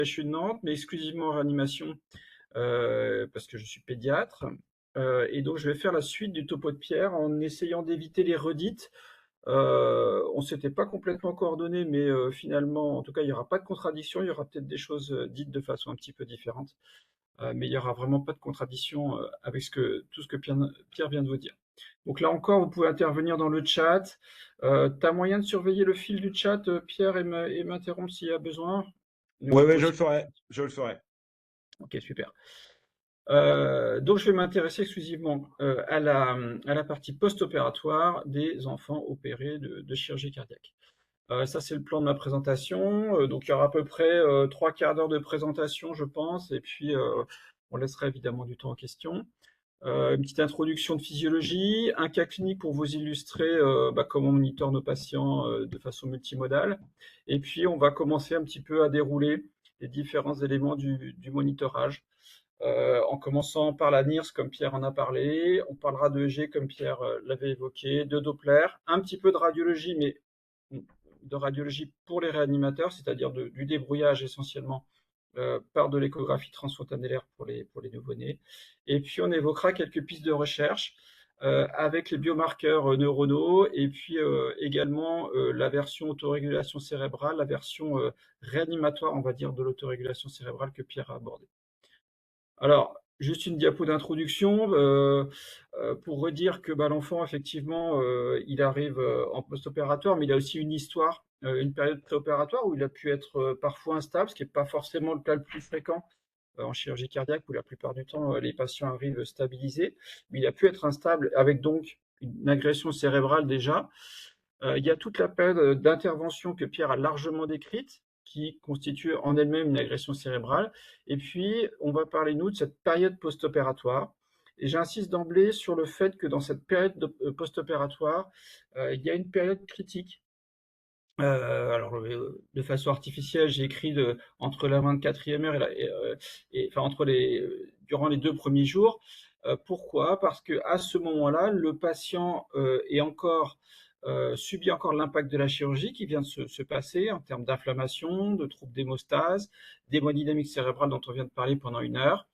CHU de Nantes, mais exclusivement en réanimation, parce que je suis pédiatre. Et donc, je vais faire la suite du topo de Pierre en essayant d'éviter les redites. On ne s'était pas complètement coordonné, mais finalement, en tout cas, il n'y aura pas de contradiction. Il y aura peut-être des choses dites de façon un petit peu différente, mais il n'y aura vraiment pas de contradiction avec tout ce que Pierre vient de vous dire. Donc là encore, vous pouvez intervenir dans le chat. Tu as moyen de surveiller le fil du chat, Pierre, et m'interrompre s'il y a besoin. Oui, Ou je le aussi- ferai. Je le ferai. Ok, super. Donc, je vais m'intéresser exclusivement à la partie post-opératoire des enfants opérés de chirurgie cardiaque. Ça, c'est le plan de ma présentation. Donc, il y aura à peu près 3/4 d'heure de présentation, je pense, et puis on laissera évidemment du temps aux questions. Une petite introduction de physiologie, un cas clinique pour vous illustrer comment on monitore nos patients de façon multimodale. Et puis, on va commencer un petit peu à dérouler les différents éléments du monitorage. En commençant par la NIRS, comme Pierre en a parlé. On parlera de EG, comme Pierre l'avait évoqué, de Doppler, un petit peu de radiologie, mais de radiologie pour les réanimateurs, c'est-à-dire du débrouillage essentiellement par de l'échographie transfontanellaire pour les nouveau-nés. Et puis, on évoquera quelques pistes de recherche avec les biomarqueurs neuronaux et puis également la version autorégulation cérébrale, la version réanimatoire, on va dire, de l'autorégulation cérébrale que Pierre a abordée. Alors, juste une diapo d'introduction pour redire que l'enfant, effectivement, il arrive en post-opératoire, mais il a aussi une histoire, une période préopératoire où il a pu être parfois instable, ce qui n'est pas forcément le cas le plus fréquent en chirurgie cardiaque, où la plupart du temps, les patients arrivent stabilisés, mais il a pu être instable avec donc une agression cérébrale déjà. Il y a toute la période d'intervention que Pierre a largement décrite, qui constitue en elle-même une agression cérébrale. Et puis, on va parler, nous, de cette période post-opératoire. Et j'insiste d'emblée sur le fait que dans cette période post-opératoire, il y a une période critique. Alors, de façon artificielle, j'ai écrit entre la 24e heure enfin, durant les 2 premiers jours. Pourquoi? Parce que à ce moment-là, le patient subit encore l'impact de la chirurgie qui vient de se passer en termes d'inflammation, de troubles d'hémostase, d'hémodynamique cérébrale dont on vient de parler pendant 1 heure.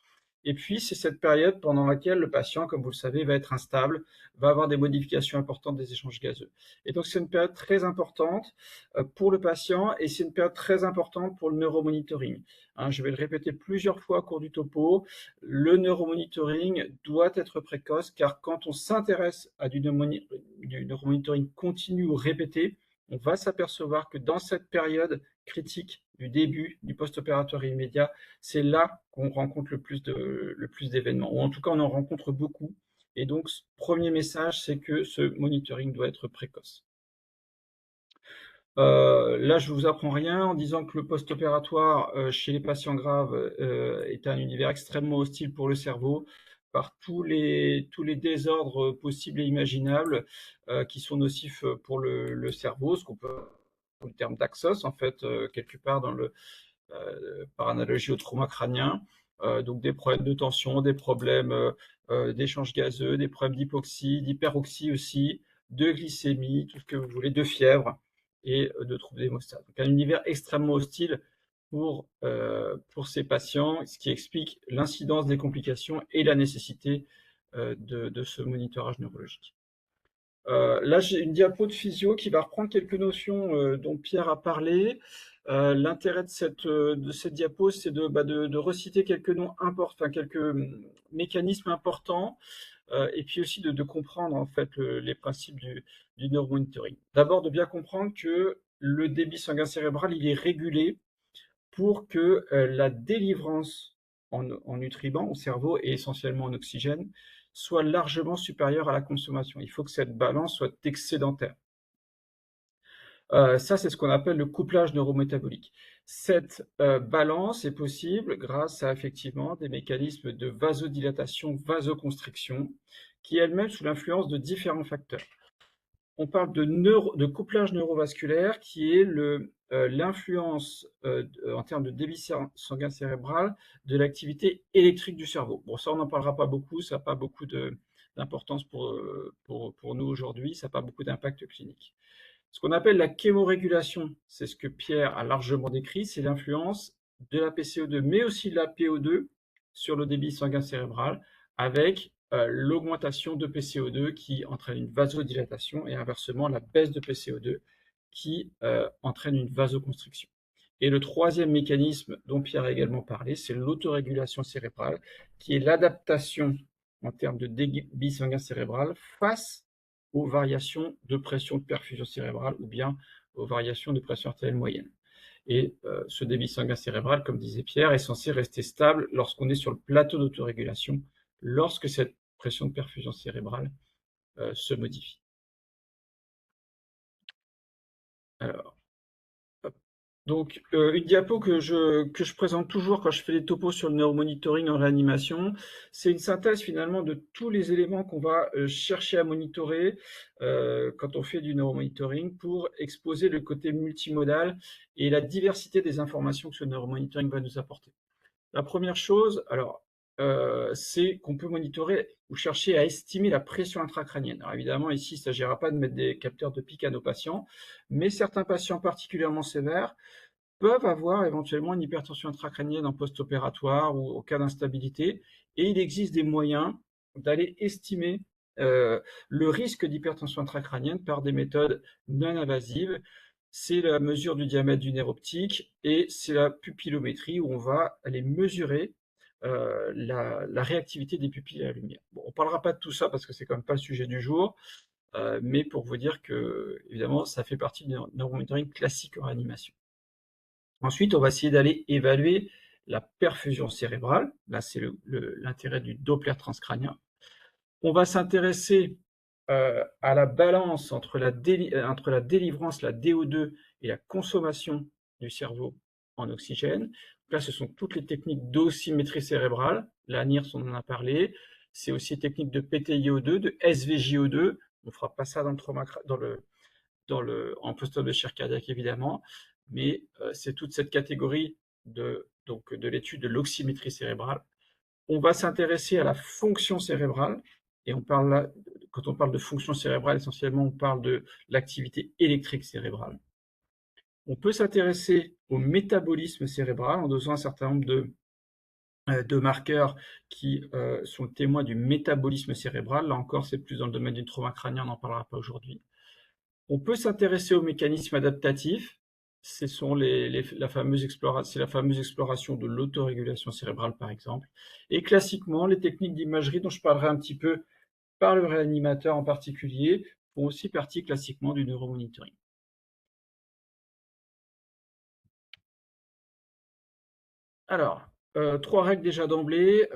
Et puis, c'est cette période pendant laquelle le patient, comme vous le savez, va être instable, va avoir des modifications importantes des échanges gazeux. Et donc, c'est une période très importante pour le patient et c'est une période très importante pour le neuromonitoring. Je vais le répéter plusieurs fois au cours du topo, le neuromonitoring doit être précoce car quand on s'intéresse à du neuromonitoring continu ou répété, on va s'apercevoir que dans cette période critique du début du post-opératoire immédiat, c'est là qu'on rencontre le plus d'événements, ou en tout cas on en rencontre beaucoup. Et donc, premier message, c'est que ce monitoring doit être précoce. Là, je ne vous apprends rien en disant que le post-opératoire chez les patients graves est un univers extrêmement hostile pour le cerveau par tous les désordres possibles et imaginables qui sont nocifs pour le cerveau, ce qu'on peut le terme d'axos en fait quelque part par analogie au trauma crânien. Donc des problèmes de tension, des problèmes d'échange gazeux, des problèmes d'hypoxie, d'hyperoxie aussi, de glycémie, tout ce que vous voulez, de fièvre et de troubles d'hémostase. Donc un univers extrêmement hostile pour ces patients, ce qui explique l'incidence des complications et la nécessité de ce monitorage neurologique. Là, j'ai une diapo de physio qui va reprendre quelques notions dont Pierre a parlé. L'intérêt de cette diapo, c'est de reciter quelques noms importants, enfin, quelques mécanismes importants, et puis aussi de comprendre en fait les principes du neuromonitoring. D'abord, de bien comprendre que le débit sanguin cérébral, il est régulé pour que la délivrance en nutriments au cerveau et essentiellement en oxygène soit largement supérieure à la consommation. Il faut que cette balance soit excédentaire. Ça, c'est ce qu'on appelle le couplage neurométabolique. Cette balance est possible grâce à effectivement des mécanismes de vasodilatation, vasoconstriction, qui elles-mêmes sous l'influence de différents facteurs. On parle de couplage neurovasculaire qui est l'influence en termes de débit sanguin cérébral de l'activité électrique du cerveau. Bon, ça, on n'en parlera pas beaucoup, ça n'a pas beaucoup d'importance pour nous aujourd'hui, ça n'a pas beaucoup d'impact clinique. Ce qu'on appelle la chémorégulation, c'est ce que Pierre a largement décrit, c'est l'influence de la PCO2, mais aussi de la PO2 sur le débit sanguin cérébral, avec l'augmentation de PCO2 qui entraîne une vasodilatation et inversement la baisse de PCO2 qui entraîne une vasoconstriction. Et le troisième mécanisme dont Pierre a également parlé, c'est l'autorégulation cérébrale, qui est l'adaptation en termes de débit sanguin cérébral face aux variations de pression de perfusion cérébrale ou bien aux variations de pression artérielle moyenne. Et ce débit sanguin cérébral, comme disait Pierre, est censé rester stable lorsqu'on est sur le plateau d'autorégulation, lorsque cette pression de perfusion cérébrale se modifie. Alors, donc, une diapo que je présente toujours quand je fais des topos sur le neuromonitoring en réanimation, c'est une synthèse finalement de tous les éléments qu'on va chercher à monitorer quand on fait du neuromonitoring pour exposer le côté multimodal et la diversité des informations que ce neuromonitoring va nous apporter. La première chose, alors, c'est qu'on peut monitorer ou chercher à estimer la pression intracrânienne. Alors évidemment, ici, il ne s'agira pas de mettre des capteurs de pic à nos patients, mais certains patients particulièrement sévères peuvent avoir éventuellement une hypertension intracrânienne en post-opératoire ou au cas d'instabilité, et il existe des moyens d'aller estimer le risque d'hypertension intracrânienne par des méthodes non invasives. C'est la mesure du diamètre du nerf optique et c'est la pupillométrie où on va aller mesurer la réactivité des pupilles à la lumière. Bon, on ne parlera pas de tout ça parce que c'est quand même pas le sujet du jour, mais pour vous dire que, évidemment, ça fait partie du neuromonitoring classique en réanimation. Ensuite, on va essayer d'aller évaluer la perfusion cérébrale. Là, c'est l'intérêt du Doppler transcrânien. On va s'intéresser à la balance entre la délivrance, la DO2, et la consommation du cerveau en oxygène. Là, ce sont toutes les techniques d'osimétrie cérébrale. La NIRS, on en a parlé. C'est aussi les techniques de PTiO2, de SVJO2. On ne fera pas ça en post-op de chair cardiaque, évidemment, mais c'est toute cette catégorie de l'étude de l'oxymétrie cérébrale. On va s'intéresser à la fonction cérébrale, et quand on parle de fonction cérébrale, essentiellement, on parle de l'activité électrique cérébrale. On peut s'intéresser au métabolisme cérébral en dosant un certain nombre de marqueurs qui sont témoins du métabolisme cérébral. Là encore, c'est plus dans le domaine du trauma crânien, on n'en parlera pas aujourd'hui. On peut s'intéresser aux mécanismes adaptatifs. C'est la fameuse exploration de l'autorégulation cérébrale, par exemple. Et classiquement, les techniques d'imagerie dont je parlerai un petit peu par le réanimateur en particulier font aussi partie classiquement du neuromonitoring. Alors, 3 règles déjà d'emblée,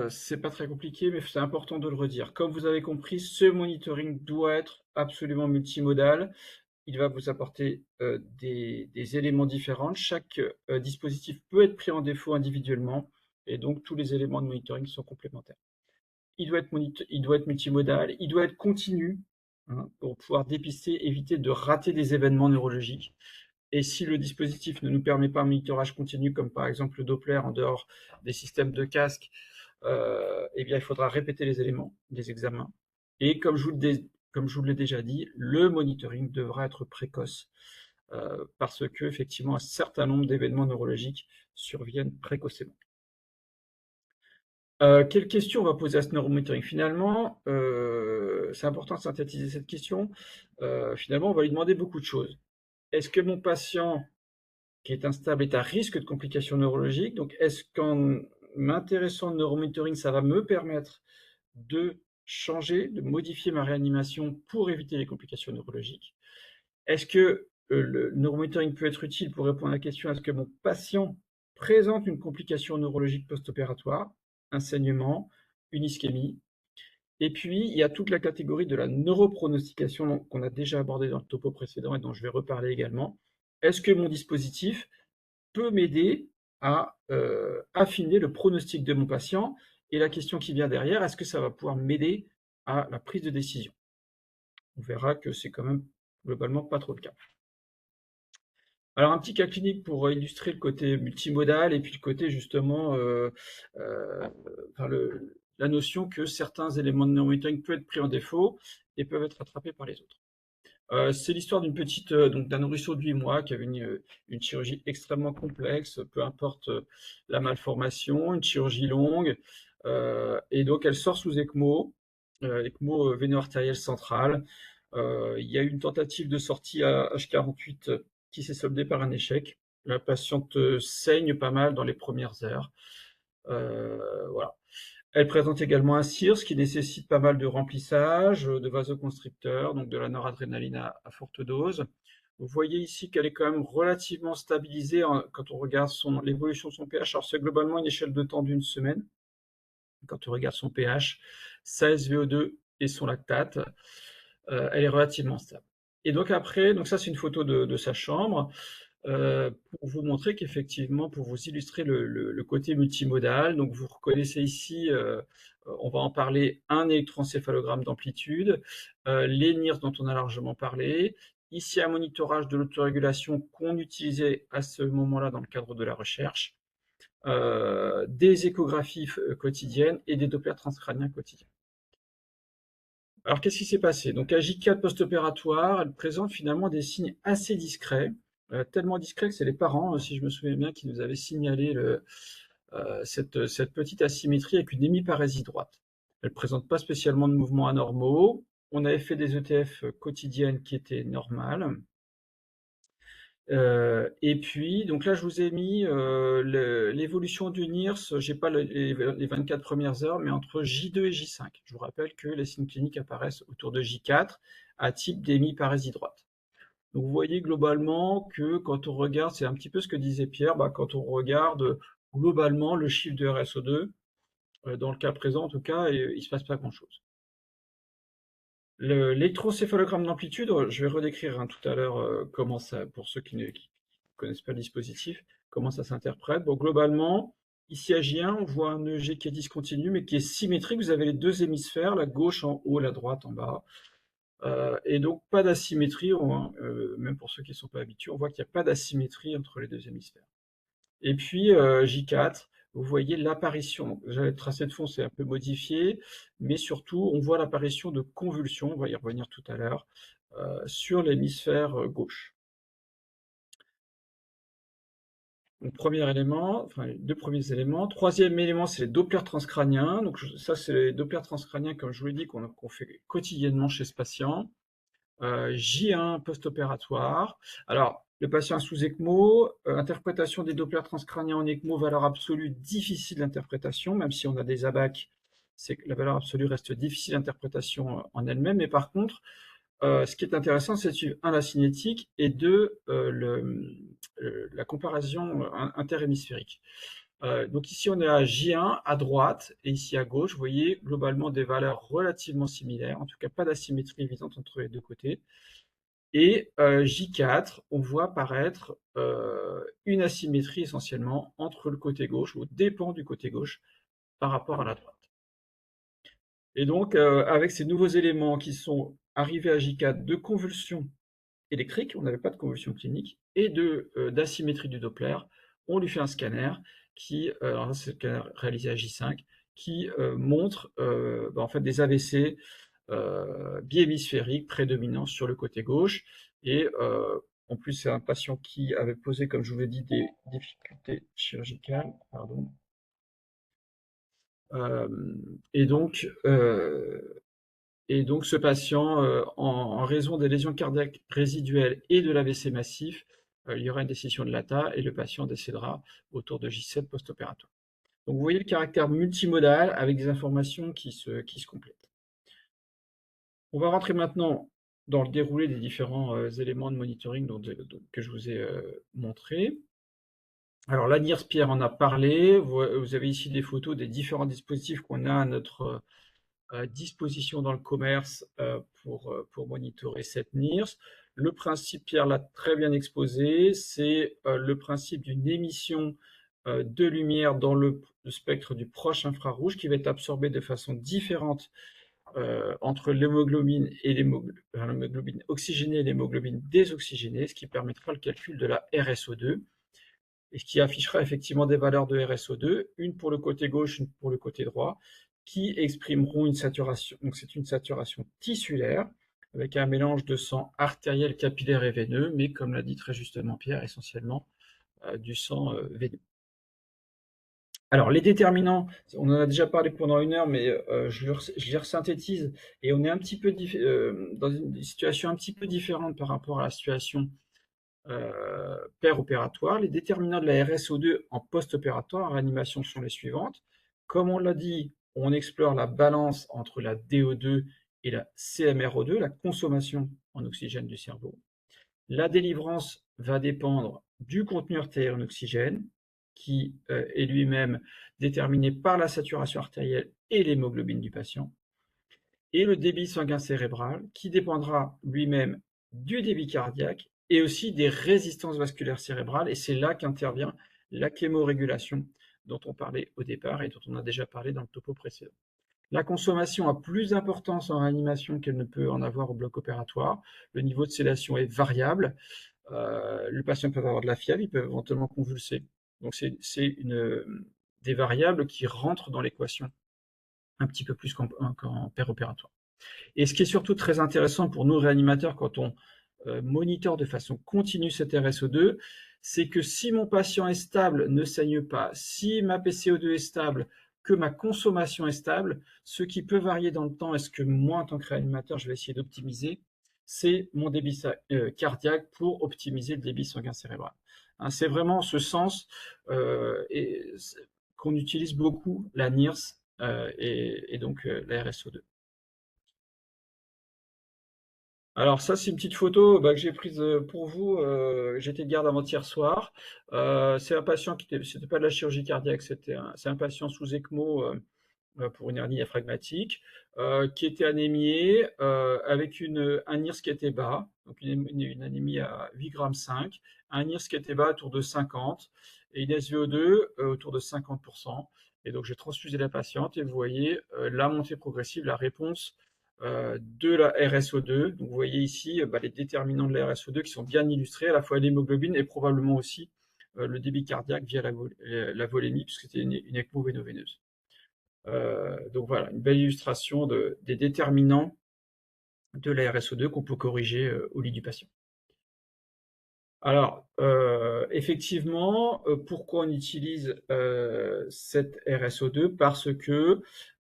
c'est pas très compliqué, mais c'est important de le redire. Comme vous avez compris, ce monitoring doit être absolument multimodal. Il va vous apporter des éléments différents. Chaque dispositif peut être pris en défaut individuellement, et donc tous les éléments de monitoring sont complémentaires. Il doit être multimodal, il doit être continu, hein, pour pouvoir dépister, éviter de rater des événements neurologiques. Et si le dispositif ne nous permet pas un monitorage continu, comme par exemple le Doppler en dehors des systèmes de casque, eh bien, il faudra répéter les éléments, des examens. Et comme je vous l'ai déjà dit, le monitoring devra être précoce, parce que effectivement, un certain nombre d'événements neurologiques surviennent précocement. Quelle question on va poser à ce neuromonitoring? Finalement, c'est important de synthétiser cette question. Finalement, on va lui demander beaucoup de choses. Est-ce que mon patient qui est instable est à risque de complications neurologiques? Donc, est-ce qu'en m'intéressant au neuromonitoring, ça va me permettre de changer, de modifier ma réanimation pour éviter les complications neurologiques? Est-ce que le neuromonitoring peut être utile pour répondre à la question, est-ce que mon patient présente une complication neurologique post-opératoire, un saignement, une ischémie? Et puis, il y a toute la catégorie de la neuropronostication qu'on a déjà abordée dans le topo précédent et dont je vais reparler également. Est-ce que mon dispositif peut m'aider à affiner le pronostic de mon patient? Et la question qui vient derrière, est-ce que ça va pouvoir m'aider à la prise de décision? On verra que c'est quand même globalement pas trop le cas. Alors un petit cas clinique pour illustrer le côté multimodal et puis le côté justement, enfin la notion que certains éléments de neuromonitoring peuvent être pris en défaut et peuvent être rattrapés par les autres. C'est l'histoire d'une petite, donc d'un nourrisson de 8 mois qui avait une chirurgie extrêmement complexe, peu importe la malformation, une chirurgie longue, et donc elle sort sous ECMO, ECMO véno-artérielle centrale. Il y a eu une tentative de sortie à H48 qui s'est soldée par un échec. La patiente saigne pas mal dans les premières heures. Voilà. Elle présente également un CIRS qui nécessite pas mal de remplissage, de vasoconstricteurs, donc de la noradrénaline à forte dose. Vous voyez ici qu'elle est quand même relativement stabilisée quand on regarde l'évolution de son pH. Alors c'est globalement une échelle de temps d'une semaine. Quand on regarde son pH, sa SVO2 et son lactate, elle est relativement stable. Et donc après, donc ça c'est une photo de sa chambre. Pour vous montrer qu'effectivement, pour vous illustrer le côté multimodal, donc vous reconnaissez ici, on va en parler, un électroencéphalogramme d'amplitude, les NIRS dont on a largement parlé, ici un monitorage de l'autorégulation qu'on utilisait à ce moment-là dans le cadre de la recherche, des échographies quotidiennes et des dopplers transcrâniens quotidiens. Alors qu'est-ce qui s'est passé? Donc à J4 post-opératoire, elle présente finalement des signes assez discrets, tellement discrets que c'est les parents, si je me souviens bien, qui nous avaient signalé cette petite asymétrie avec une hémiparésie droite. Elle ne présente pas spécialement de mouvements anormaux. On avait fait des ETF quotidiennes qui étaient normales. Et puis, donc là, je vous ai mis l'évolution du NIRS, j'ai pas les 24 premières heures, mais entre J2 et J5. Je vous rappelle que les signes cliniques apparaissent autour de J4 à type d'hémiparésie droite. Donc vous voyez globalement que quand on regarde, c'est un petit peu ce que disait Pierre, quand on regarde globalement le chiffre de RSO2, dans le cas présent en tout cas, il ne se passe pas grand-chose. L'électrocéphalogramme d'amplitude, je vais redécrire tout à l'heure comment ça, pour ceux qui ne connaissent pas le dispositif, comment ça s'interprète. Bon, globalement, ici à J1, on voit un EG qui est discontinu, mais qui est symétrique. Vous avez les deux hémisphères, la gauche en haut, la droite en bas. Et donc, pas d'asymétrie, même pour ceux qui ne sont pas habitués, on voit qu'il n'y a pas d'asymétrie entre les deux hémisphères. Et puis, J4, vous voyez l'apparition, le tracé de fond c'est un peu modifié, mais surtout on voit l'apparition de convulsions, on va y revenir tout à l'heure, sur l'hémisphère gauche. Donc premier élément, enfin les deux premiers éléments. Troisième élément, c'est les Dopplers transcrâniens. Donc ça, c'est les Dopplers transcrâniens, comme je vous l'ai dit, qu'on fait quotidiennement chez ce patient. J1 post-opératoire. Alors, le patient sous ECMO, interprétation des Dopplers transcrâniens en ECMO, valeur absolue difficile d'interprétation, même si on a des ABAC, c'est que la valeur absolue reste difficile d'interprétation en elle-même. Mais par contre, ce qui est intéressant, c'est de suivre un, la cinétique, et deux, la comparaison interhémisphérique. Donc ici, on est à J1 à droite et ici à gauche. Vous voyez globalement des valeurs relativement similaires, en tout cas pas d'asymétrie évidente entre les deux côtés. Et J4, on voit apparaître une asymétrie essentiellement entre le côté gauche, ou dépend du côté gauche par rapport à la droite. Et donc, avec ces nouveaux éléments qui sont arrivés à J4 de convulsions électriques, on n'avait pas de convulsion clinique, et d'asymétrie du Doppler, on lui fait un scanner qui, alors c'est le scanner réalisé à J5, qui montre en fait des AVC bihémisphériques prédominants sur le côté gauche. Et en plus, c'est un patient qui avait posé, comme je vous l'ai dit, des difficultés chirurgicales. Pardon. Et donc, ce patient, en raison des lésions cardiaques résiduelles et de l'AVC massif, il y aura une décision de l'ATA et le patient décédera autour de J7 post-opératoire. Donc vous voyez le caractère multimodal avec des informations qui se complètent. On va rentrer maintenant dans le déroulé des différents éléments de monitoring que je vous ai montrés. Alors la NIRS, Pierre en a parlé. Vous avez ici des photos des différents dispositifs qu'on a à notre disposition dans le commerce pour monitorer cette NIRS. Le principe, Pierre l'a très bien exposé, c'est le principe d'une émission de lumière dans le spectre du proche infrarouge qui va être absorbée de façon différente entre l'hémoglobine et l'hémoglobine oxygénée et l'hémoglobine désoxygénée, ce qui permettra le calcul de la RSO2 et ce qui affichera effectivement des valeurs de RSO2, une pour le côté gauche, une pour le côté droit, qui exprimeront une saturation. Donc c'est une saturation tissulaire. avec un mélange de sang artériel, capillaire et veineux, mais comme l'a dit très justement Pierre, essentiellement du sang veineux. Alors, les déterminants, on en a déjà parlé pendant 1 heure, mais je les resynthétise, et on est un petit peu dans une situation un petit peu différente par rapport à la situation opératoire. Les déterminants de la RSO2 en post-opératoire, en réanimation, sont les suivantes. Comme on l'a dit, on explore la balance entre la DO2 et la CMRO2, la consommation en oxygène du cerveau. La délivrance va dépendre du contenu artériel en oxygène, qui est lui-même déterminé par la saturation artérielle et l'hémoglobine du patient, et le débit sanguin cérébral, qui dépendra lui-même du débit cardiaque et aussi des résistances vasculaires cérébrales, et c'est là qu'intervient la chémorégulation dont on parlait au départ et dont on a déjà parlé dans le topo précédent. La consommation a plus d'importance en réanimation qu'elle ne peut en avoir au bloc opératoire. Le niveau de sédation est variable. Le patient peut avoir de la fièvre, il peut éventuellement convulser. Donc c'est des variables qui rentrent dans l'équation un petit peu plus qu'en péropératoire. Et ce qui est surtout très intéressant pour nous réanimateurs quand on monitore de façon continue cette RSO2, c'est que si mon patient est stable, ne saigne pas, si ma PCO2 est stable, que ma consommation est stable, ce qui peut varier dans le temps et ce que moi, en tant que réanimateur, je vais essayer d'optimiser, c'est mon débit cardiaque pour optimiser le débit sanguin cérébral. Hein, c'est vraiment ce sens qu'on utilise beaucoup, la NIRS et donc la RSO2. Alors ça, c'est une petite photo que j'ai prise pour vous. J'étais de garde avant-hier soir. C'est un patient c'était pas de la chirurgie cardiaque, c'est un patient sous ECMO pour une hernie diaphragmatique, qui était anémié, avec un IRS qui était bas, donc une anémie à 8,5 g, un IRS qui était bas autour de 50, et une SVO2 autour de 50%. Et donc j'ai transfusé la patiente, et vous voyez la montée progressive, la réponse de la RSO2. Donc vous voyez ici les déterminants de la RSO2 qui sont bien illustrés, à la fois l'hémoglobine et probablement aussi le débit cardiaque via la volémie, puisque c'était une ECMO véno-veineuse. Donc voilà, une belle illustration des déterminants de la RSO2 qu'on peut corriger au lit du patient. Alors, effectivement, pourquoi on utilise cette RSO2? Parce que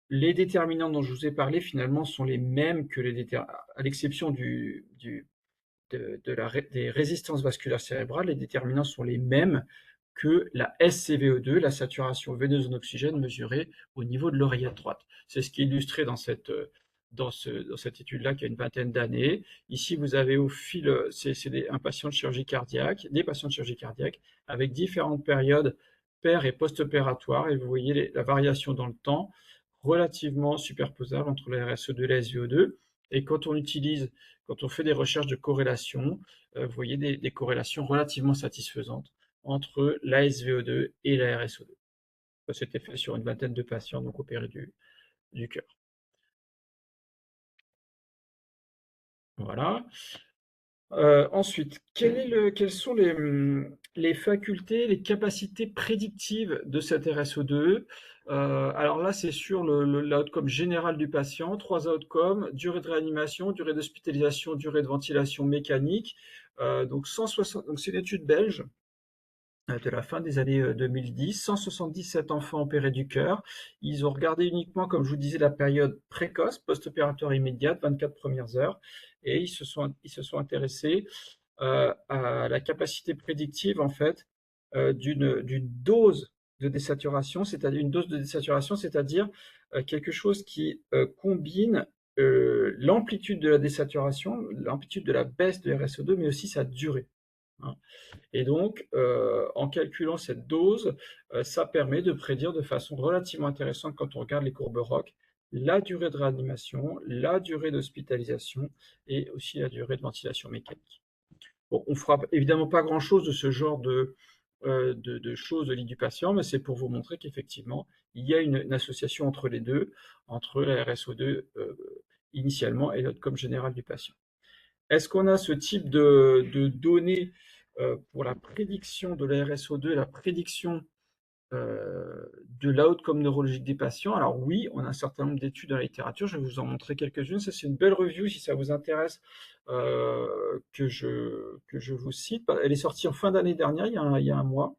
les déterminants dont je vous ai parlé, finalement, sont les mêmes que à l'exception des résistances vasculaires cérébrales, les déterminants sont les mêmes que la SCVO2, la saturation veineuse en oxygène mesurée au niveau de l'oreillette droite. C'est ce qui est illustré dans cette étude-là qui a une vingtaine d'années. Ici, vous avez au fil, c'est un patient de chirurgie cardiaque, des patients de chirurgie cardiaque avec différentes périodes pér- et post-opératoires, et vous voyez la variation dans le temps relativement superposable entre la RSE2 et la SVO2. Et quand on fait des recherches de corrélation, vous voyez des corrélations relativement satisfaisantes entre la SVO2 et la RSO2. Ça s'était fait sur une vingtaine de patients donc opérés du cœur. Voilà. Ensuite, quelles sont les facultés, les capacités prédictives de cette RSO2? Alors là, c'est sur l'outcome général du patient, 3 outcomes: durée de réanimation, durée d'hospitalisation, durée de ventilation mécanique. Donc c'est une étude belge de la fin des années 2010, 177 enfants opérés du cœur. Ils ont regardé uniquement, comme je vous disais, la période précoce, post-opératoire immédiate, 24 premières heures, et ils se sont intéressés à la capacité prédictive, en fait, d'une dose de désaturation, c'est-à-dire quelque chose qui combine l'amplitude de la désaturation, l'amplitude de la baisse de RSO2, mais aussi sa durée. Hein. Et donc, en calculant cette dose, ça permet de prédire de façon relativement intéressante, quand on regarde les courbes ROC, la durée de réanimation, la durée d'hospitalisation et aussi la durée de ventilation mécanique. Bon, on ne fera évidemment pas grand-chose de ce genre de choses de lit du patient, mais c'est pour vous montrer qu'effectivement, il y a une association entre les deux, entre la RSO2 initialement et l'outcome général du patient. Est-ce qu'on a ce type de données pour la prédiction de la RSO2 et la prédiction de l'outcome neurologique des patients. Alors oui, on a un certain nombre d'études dans la littérature, je vais vous en montrer quelques-unes. Ça, c'est une belle review, si ça vous intéresse, que je vous cite. Elle est sortie en fin d'année dernière, il y a un mois.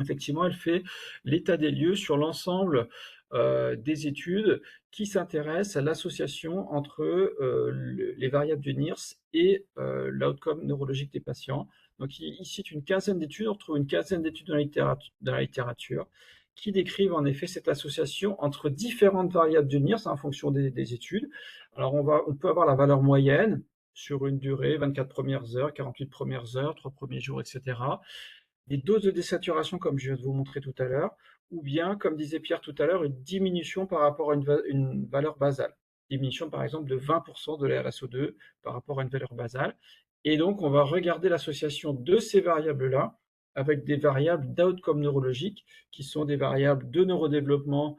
Effectivement, elle fait l'état des lieux sur l'ensemble des études qui s'intéressent à l'association entre les variables du NIRS et l'outcome neurologique des patients. Donc, il cite une quinzaine d'études, on retrouve une quinzaine d'études dans la littérature qui décrivent en effet cette association entre différentes variables du NIRS en fonction des études. Alors, on peut avoir la valeur moyenne sur une durée, 24 premières heures, 48 premières heures, 3 premiers jours, etc. Des doses de désaturation, comme je viens de vous montrer tout à l'heure, ou bien, comme disait Pierre tout à l'heure, une diminution par rapport à une valeur basale. Diminution, par exemple, de 20% de la RSO2 par rapport à une valeur basale. Et donc, on va regarder l'association de ces variables-là avec des variables d'outcome neurologique, qui sont des variables de neurodéveloppement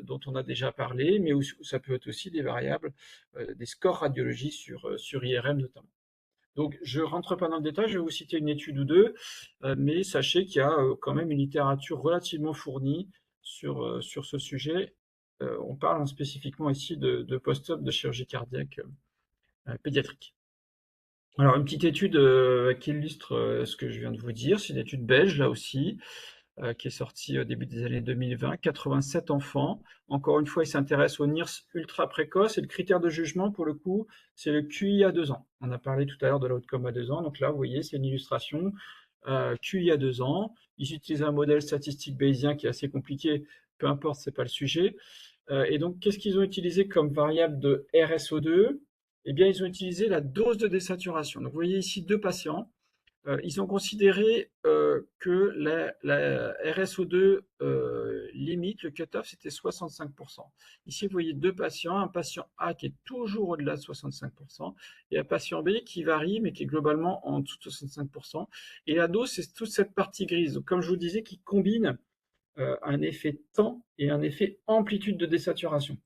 dont on a déjà parlé, mais où ça peut être aussi des variables, des scores radiologiques sur IRM notamment. Donc, je ne rentre pas dans le détail, je vais vous citer une étude ou deux, mais sachez qu'il y a quand même une littérature relativement fournie sur ce sujet. On parle spécifiquement ici de post-op de chirurgie cardiaque pédiatrique. Alors, une petite étude qui illustre ce que je viens de vous dire, c'est une étude belge, là aussi, qui est sortie au début des années 2020, 87 enfants. Encore une fois, ils s'intéressent au NIRS ultra précoce et le critère de jugement, pour le coup, c'est le QI à 2 ans. On a parlé tout à l'heure de l'outcome à 2 ans, donc là, vous voyez, c'est une illustration. QI à 2 ans. Ils utilisent un modèle statistique bayésien qui est assez compliqué, peu importe, c'est pas le sujet. Et donc, qu'est-ce qu'ils ont utilisé comme variable de RSO2? Eh bien, ils ont utilisé la dose de désaturation. Donc, vous voyez ici deux patients. Ils ont considéré que la RSO2 limite, le cutoff, c'était 65%. Ici, vous voyez deux patients, un patient A qui est toujours au-delà de 65%, et un patient B qui varie, mais qui est globalement en dessous de 65%. Et la dose, c'est toute cette partie grise. Donc, comme je vous disais, qui combine un effet temps et un effet amplitude de désaturation.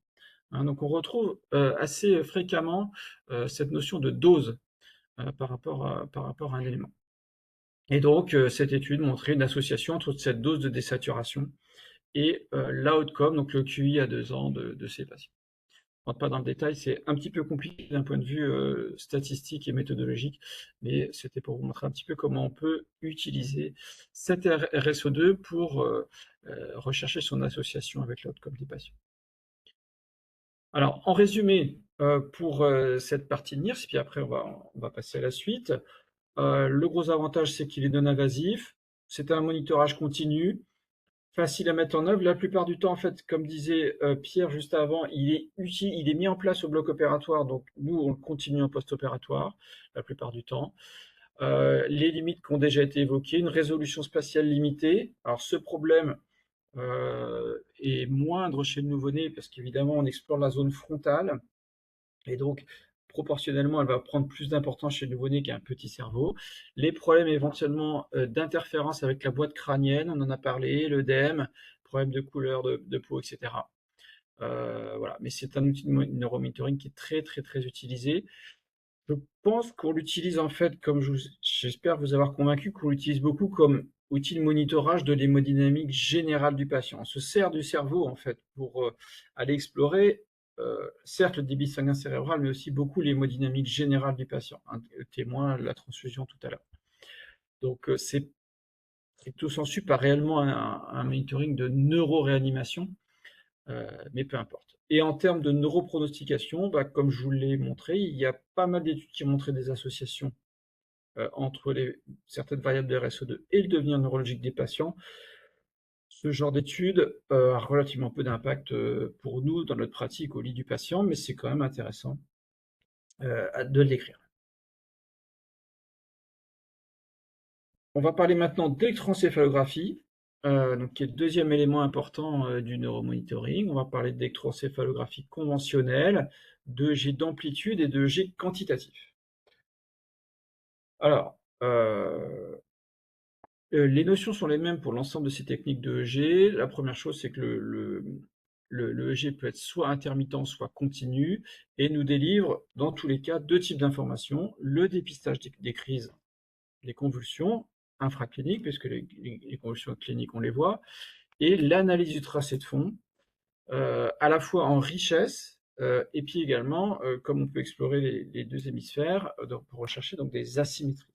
Hein, donc, on retrouve assez fréquemment cette notion de dose par rapport à un élément. Et donc, cette étude montrait une association entre cette dose de désaturation et l'outcome, donc le QI à 2 ans de ces patients. Je ne rentre pas dans le détail, c'est un petit peu compliqué d'un point de vue statistique et méthodologique, mais c'était pour vous montrer un petit peu comment on peut utiliser cette RSO2 pour rechercher son association avec l'outcome des patients. Alors, en résumé, pour cette partie NIRS, puis après on va passer à la suite. Le gros avantage, c'est qu'il est non invasif, c'est un monitorage continu, facile à mettre en œuvre. La plupart du temps, en fait, comme disait Pierre juste avant, il est utile, il est mis en place au bloc opératoire, donc nous, on le continue en post-opératoire, la plupart du temps. Les limites qui ont déjà été évoquées, une résolution spatiale limitée. Alors, ce problème est moindre chez le nouveau-né, parce qu'évidemment, on explore la zone frontale, et donc, proportionnellement, elle va prendre plus d'importance chez le nouveau-né qui a un petit cerveau. Les problèmes éventuellement d'interférence avec la boîte crânienne, on en a parlé, l'œdème, problème de couleur de peau, etc. Voilà. Mais c'est un outil de neuromonitoring qui est très, très, très utilisé. Je pense qu'on l'utilise en fait, comme j'espère vous avoir convaincu, qu'on l'utilise beaucoup comme outil de monitorage de l'hémodynamique générale du patient. On se sert du cerveau en fait pour aller explorer certes le débit sanguin cérébral, mais aussi beaucoup l'hémodynamique générale du patient. Un témoin de la transfusion tout à l'heure. Donc c'est tout sensu pas réellement un monitoring de neuroréanimation, mais peu importe. Et en termes de neuropronostication, bah, comme je vous l'ai montré, il y a pas mal d'études qui ont montré des associations entre certaines variables de RSO2 et le devenir neurologique des patients. Ce genre d'études a relativement peu d'impact pour nous dans notre pratique au lit du patient, mais c'est quand même intéressant de l'écrire. On va parler maintenant d'électroencéphalographie, donc qui est le deuxième élément important du neuromonitoring. On va parler d'électroencéphalographie conventionnelle, d'EEG d'amplitude et d'EEG quantitatif. Alors, les notions sont les mêmes pour l'ensemble de ces techniques d'EEG. La première chose, c'est que le EEG peut être soit intermittent, soit continu, et nous délivre, dans tous les cas, deux types d'informations. Le dépistage des crises, des convulsions infracliniques, puisque les convulsions cliniques, on les voit, et l'analyse du tracé de fond, à la fois en richesse, et puis également, comme on peut explorer les deux hémisphères, pour rechercher donc des asymétries.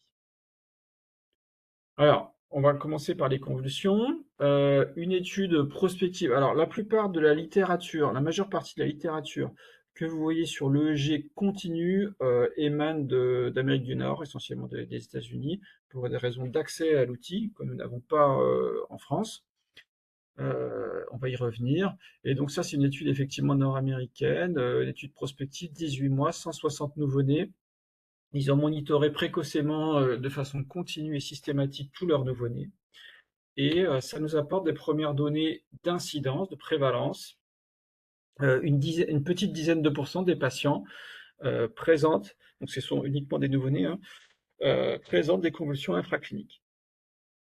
Alors, on va commencer par les convulsions. Une étude prospective. Alors, la plupart de la littérature, la majeure partie de la littérature que vous voyez sur l'EEG continu émane d'Amérique du Nord, essentiellement des États-Unis, pour des raisons d'accès à l'outil que nous n'avons pas en France. On va y revenir. Et donc ça, c'est une étude effectivement nord-américaine, une étude prospective, 18 mois, 160 nouveau-nés. Ils ont monitoré précocement, de façon continue et systématique tous leurs nouveau-nés. Et ça nous apporte des premières données d'incidence, de prévalence. Une petite dizaine de pourcents des patients présentent, donc ce sont uniquement des nouveau-nés, hein, présentent des convulsions infracliniques.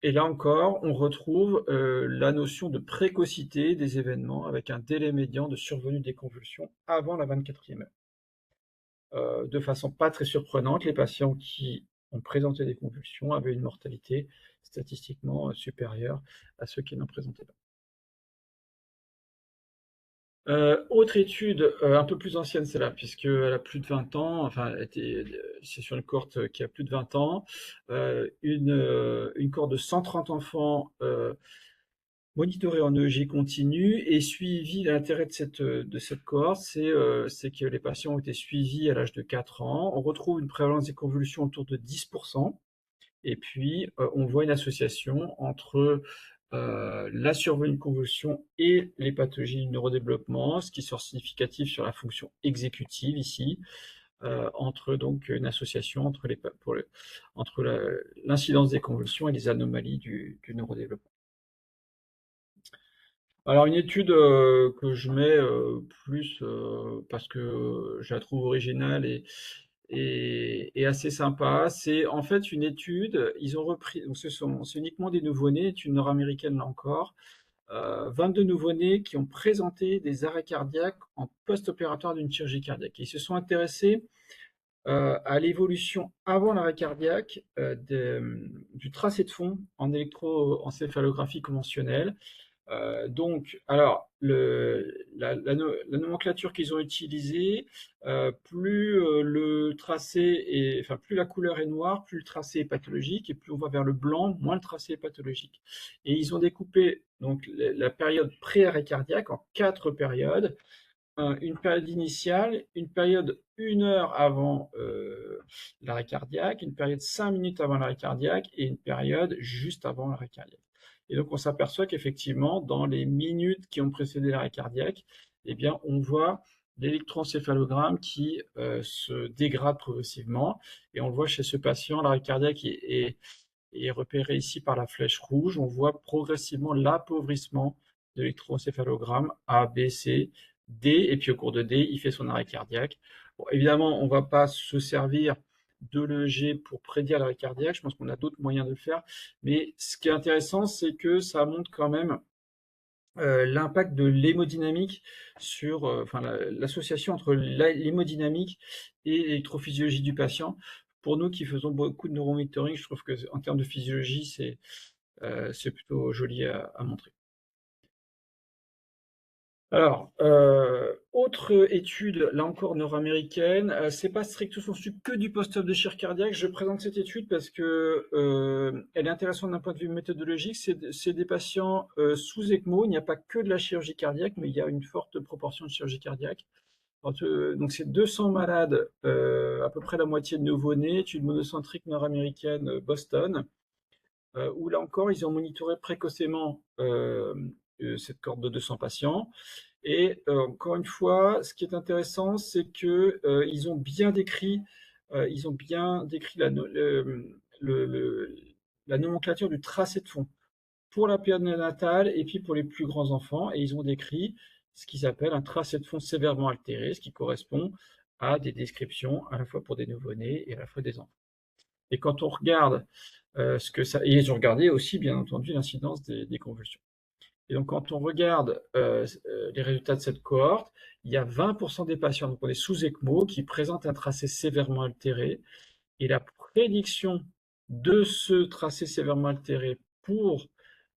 Et là encore, on retrouve la notion de précocité des événements avec un délai médian de survenue des convulsions avant la 24e heure. De façon pas très surprenante, les patients qui ont présenté des convulsions avaient une mortalité statistiquement supérieure à ceux qui n'en présentaient pas. Autre étude, un peu plus ancienne celle-là, puisqu'elle a plus de 20 ans, enfin c'est sur une cohorte qui a plus de 20 ans, une cohorte de 130 enfants monitorés en EEG continu et suivis. L'intérêt de cette cohorte, c'est que les patients ont été suivis à l'âge de 4 ans. On retrouve une prévalence des convulsions autour de 10%. Et puis, on voit une association entre la survenue de convulsions et les pathologies du neurodéveloppement, ce qui sort significatif sur la fonction exécutive ici, entre donc une association entre l'incidence des convulsions et les anomalies du neurodéveloppement. Alors une étude que je mets plus parce que je la trouve originale et assez sympa, c'est en fait une étude, ils ont repris, donc c'est uniquement des nouveau-nés, étude nord-américaine là encore, 22 nouveau-nés qui ont présenté des arrêts cardiaques en post-opératoire d'une chirurgie cardiaque. Ils se sont intéressés à l'évolution avant l'arrêt cardiaque du tracé de fond en électroencéphalographie conventionnelle. Donc, alors, la nomenclature qu'ils ont utilisée, plus le tracé enfin, plus la couleur est noire, plus le tracé est pathologique, et plus on va vers le blanc, moins le tracé est pathologique. Et ils ont découpé donc la période pré-arrêt cardiaque en 4 périodes. Une période initiale, une période 1 heure avant l'arrêt cardiaque, une période 5 minutes avant l'arrêt cardiaque et une période juste avant l'arrêt cardiaque. Et donc on s'aperçoit qu'effectivement, dans les minutes qui ont précédé l'arrêt cardiaque, eh bien, on voit l'électroencéphalogramme qui se dégrade progressivement. Et on le voit chez ce patient, l'arrêt cardiaque est repéré ici par la flèche rouge. On voit progressivement l'appauvrissement de l'électroencéphalogramme A, B, C, D, et puis au cours de D, il fait son arrêt cardiaque. Bon, évidemment, on ne va pas se servir de l'EEG pour prédire l'arrêt cardiaque, je pense qu'on a d'autres moyens de le faire, mais ce qui est intéressant, c'est que ça montre quand même l'impact de l'hémodynamique sur, enfin l'association entre l'hémodynamique et l'électrophysiologie du patient. Pour nous qui faisons beaucoup de neuromonitoring, je trouve qu'en termes de physiologie, c'est plutôt joli à montrer. Alors, autre étude, là encore nord-américaine, c'est pas stricto sensu que du post-op de chirurgie cardiaque. Je présente cette étude parce que elle est intéressante d'un point de vue méthodologique. C'est des patients sous ECMO. Il n'y a pas que de la chirurgie cardiaque, mais il y a une forte proportion de chirurgie cardiaque. Donc c'est 200 malades, à peu près la moitié de nouveau-nés, étude monocentrique nord-américaine Boston, où là encore ils ont monitoré précocement cette cohorte de 200 patients. Et encore une fois, ce qui est intéressant, c'est que ils ont bien décrit la nomenclature du tracé de fond pour la période néonatale et puis pour les plus grands enfants. Et ils ont décrit ce qu'ils appellent un tracé de fond sévèrement altéré, ce qui correspond à des descriptions à la fois pour des nouveau-nés et à la fois des enfants. Et quand on regarde ce que ça, et ils ont regardé aussi bien entendu l'incidence des convulsions. Et donc, quand on regarde les résultats de cette cohorte, il y a 20% des patients, donc on est sous ECMO, qui présentent un tracé sévèrement altéré. Et la prédiction de ce tracé sévèrement altéré pour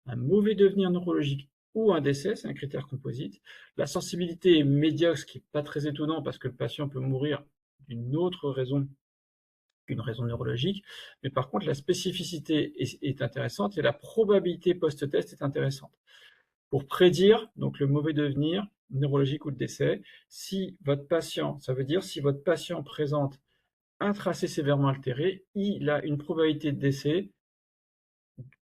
un mauvais devenir neurologique ou un décès, c'est un critère composite. La sensibilité est médiocre, ce qui n'est pas très étonnant parce que le patient peut mourir d'une autre raison qu'une raison neurologique, mais par contre la spécificité est intéressante et la probabilité post-test est intéressante. Pour prédire donc le mauvais devenir neurologique ou le décès, si votre patient, ça veut dire si votre patient présente un tracé sévèrement altéré, il a une probabilité de décès,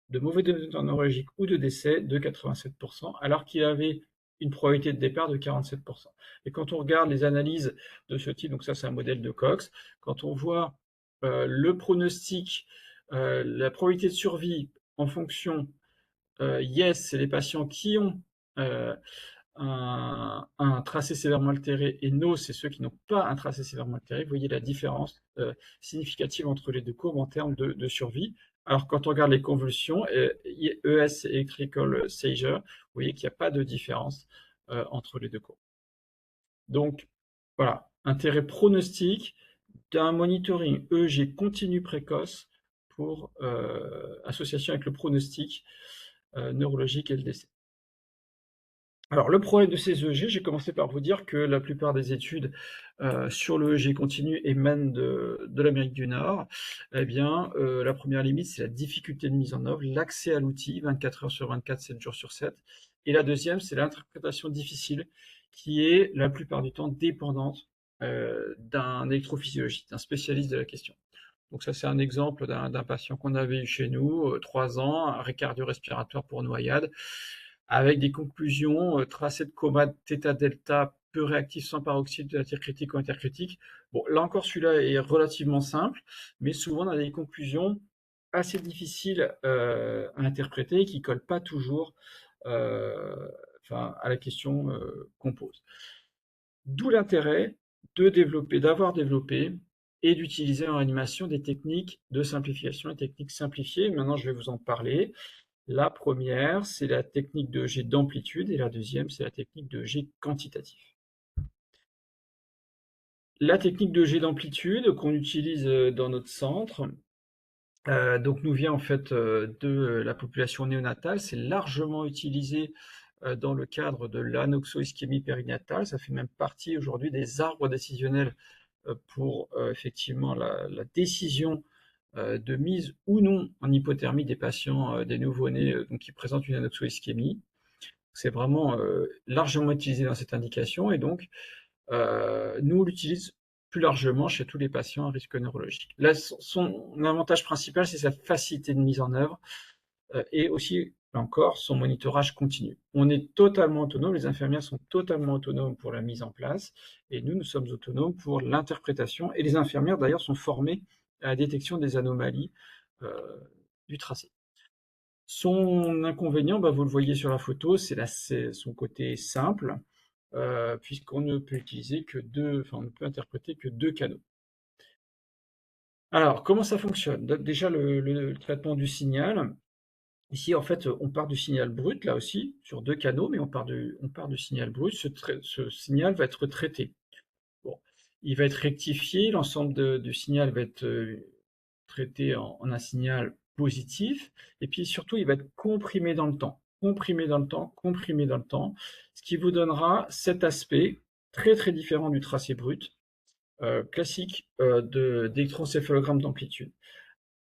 de mauvais devenir neurologique ou de décès de 87%, alors qu'il avait une probabilité de départ de 47%. Et quand on regarde les analyses de ce type, donc ça c'est un modèle de Cox, quand on voit le pronostic, la probabilité de survie en fonction, yes, c'est les patients qui ont un tracé sévèrement altéré, et no, c'est ceux qui n'ont pas un tracé sévèrement altéré. Vous voyez la différence significative entre les deux courbes en termes de survie. Alors quand on regarde les convulsions, ES Electrical Seizure, vous voyez qu'il n'y a pas de différence entre les deux courbes. Donc voilà, intérêt pronostic d'un monitoring EEG continu précoce pour association avec le pronostic neurologique et le décès. Alors, le problème de ces EEG, j'ai commencé par vous dire que la plupart des études sur le EEG continu émanent de l'Amérique du Nord. Eh bien, la première limite, c'est la difficulté de mise en œuvre, l'accès à l'outil 24 heures sur 24, 7 jours sur 7. Et la deuxième, c'est l'interprétation difficile, qui est la plupart du temps dépendante d'un électrophysiologiste, d'un spécialiste de la question. Donc ça, c'est un exemple d'un patient qu'on avait eu chez nous, 3 ans, arrêt cardio-respiratoire pour noyade, avec des conclusions, tracé de coma θ-delta peu réactif sans paroxysme de la critique ou intercritique. Bon, là encore, celui-là est relativement simple, mais souvent on a des conclusions assez difficiles à interpréter, qui ne collent pas toujours à la question qu'on pose. D'où l'intérêt d'avoir développé et d'utiliser en réanimation des techniques de simplification, des techniques simplifiées. Maintenant, je vais vous en parler. La première, c'est la technique de jet d'amplitude et la deuxième, c'est la technique de jet quantitatif. La technique de jet d'amplitude qu'on utilise dans notre centre, donc nous vient en fait de la population néonatale. C'est largement utilisé dans le cadre de l'anoxo-ischémie périnatale. Ça fait même partie aujourd'hui des arbres décisionnels pour effectivement la décision de mise ou non en hypothermie des patients, des nouveau-nés qui présentent une anoxo-ischémie. C'est vraiment largement utilisé dans cette indication et donc nous on l'utilise plus largement chez tous les patients à risque neurologique. Là, son avantage principal, c'est sa facilité de mise en œuvre et aussi, là encore, son monitorage continu. On est totalement autonome, les infirmières sont totalement autonomes pour la mise en place et nous sommes autonomes pour l'interprétation et les infirmières d'ailleurs sont formées à la détection des anomalies du tracé. Son inconvénient, vous le voyez sur la photo, c'est son côté simple, puisqu'on ne peut utiliser que on ne peut interpréter que 2 canaux. Alors, comment ça fonctionne? Déjà, le traitement du signal. Ici, en fait, on part du signal brut, là aussi, sur 2 canaux, mais on part du signal brut. Ce signal va être traité. Bon, il va être rectifié, l'ensemble du signal va être traité en un signal positif, et puis surtout, il va être comprimé dans le temps, comprimé dans le temps, comprimé dans le temps, ce qui vous donnera cet aspect très très différent du tracé brut, classique d'électroencéphalogramme d'amplitude.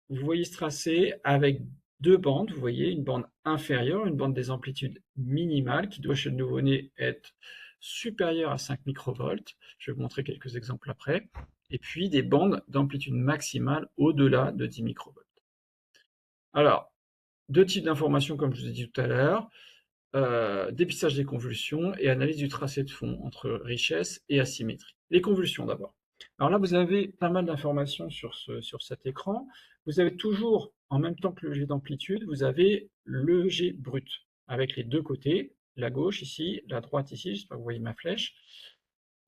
Vous voyez ce tracé avec 2 bandes, vous voyez une bande inférieure, une bande des amplitudes minimales qui doit chez le nouveau-né être supérieure à 5 microvolts. Je vais vous montrer quelques exemples après. Et puis des bandes d'amplitude maximale au-delà de 10 microvolts. Alors, 2 types d'informations comme je vous ai dit tout à l'heure, dépistage des convulsions et analyse du tracé de fond entre richesse et asymétrie. Les convulsions d'abord. Alors là, vous avez pas mal d'informations sur cet écran. Vous avez toujours, en même temps que le jet d'amplitude, vous avez le jet brut, avec les 2 côtés, la gauche ici, la droite ici, j'espère que vous voyez ma flèche,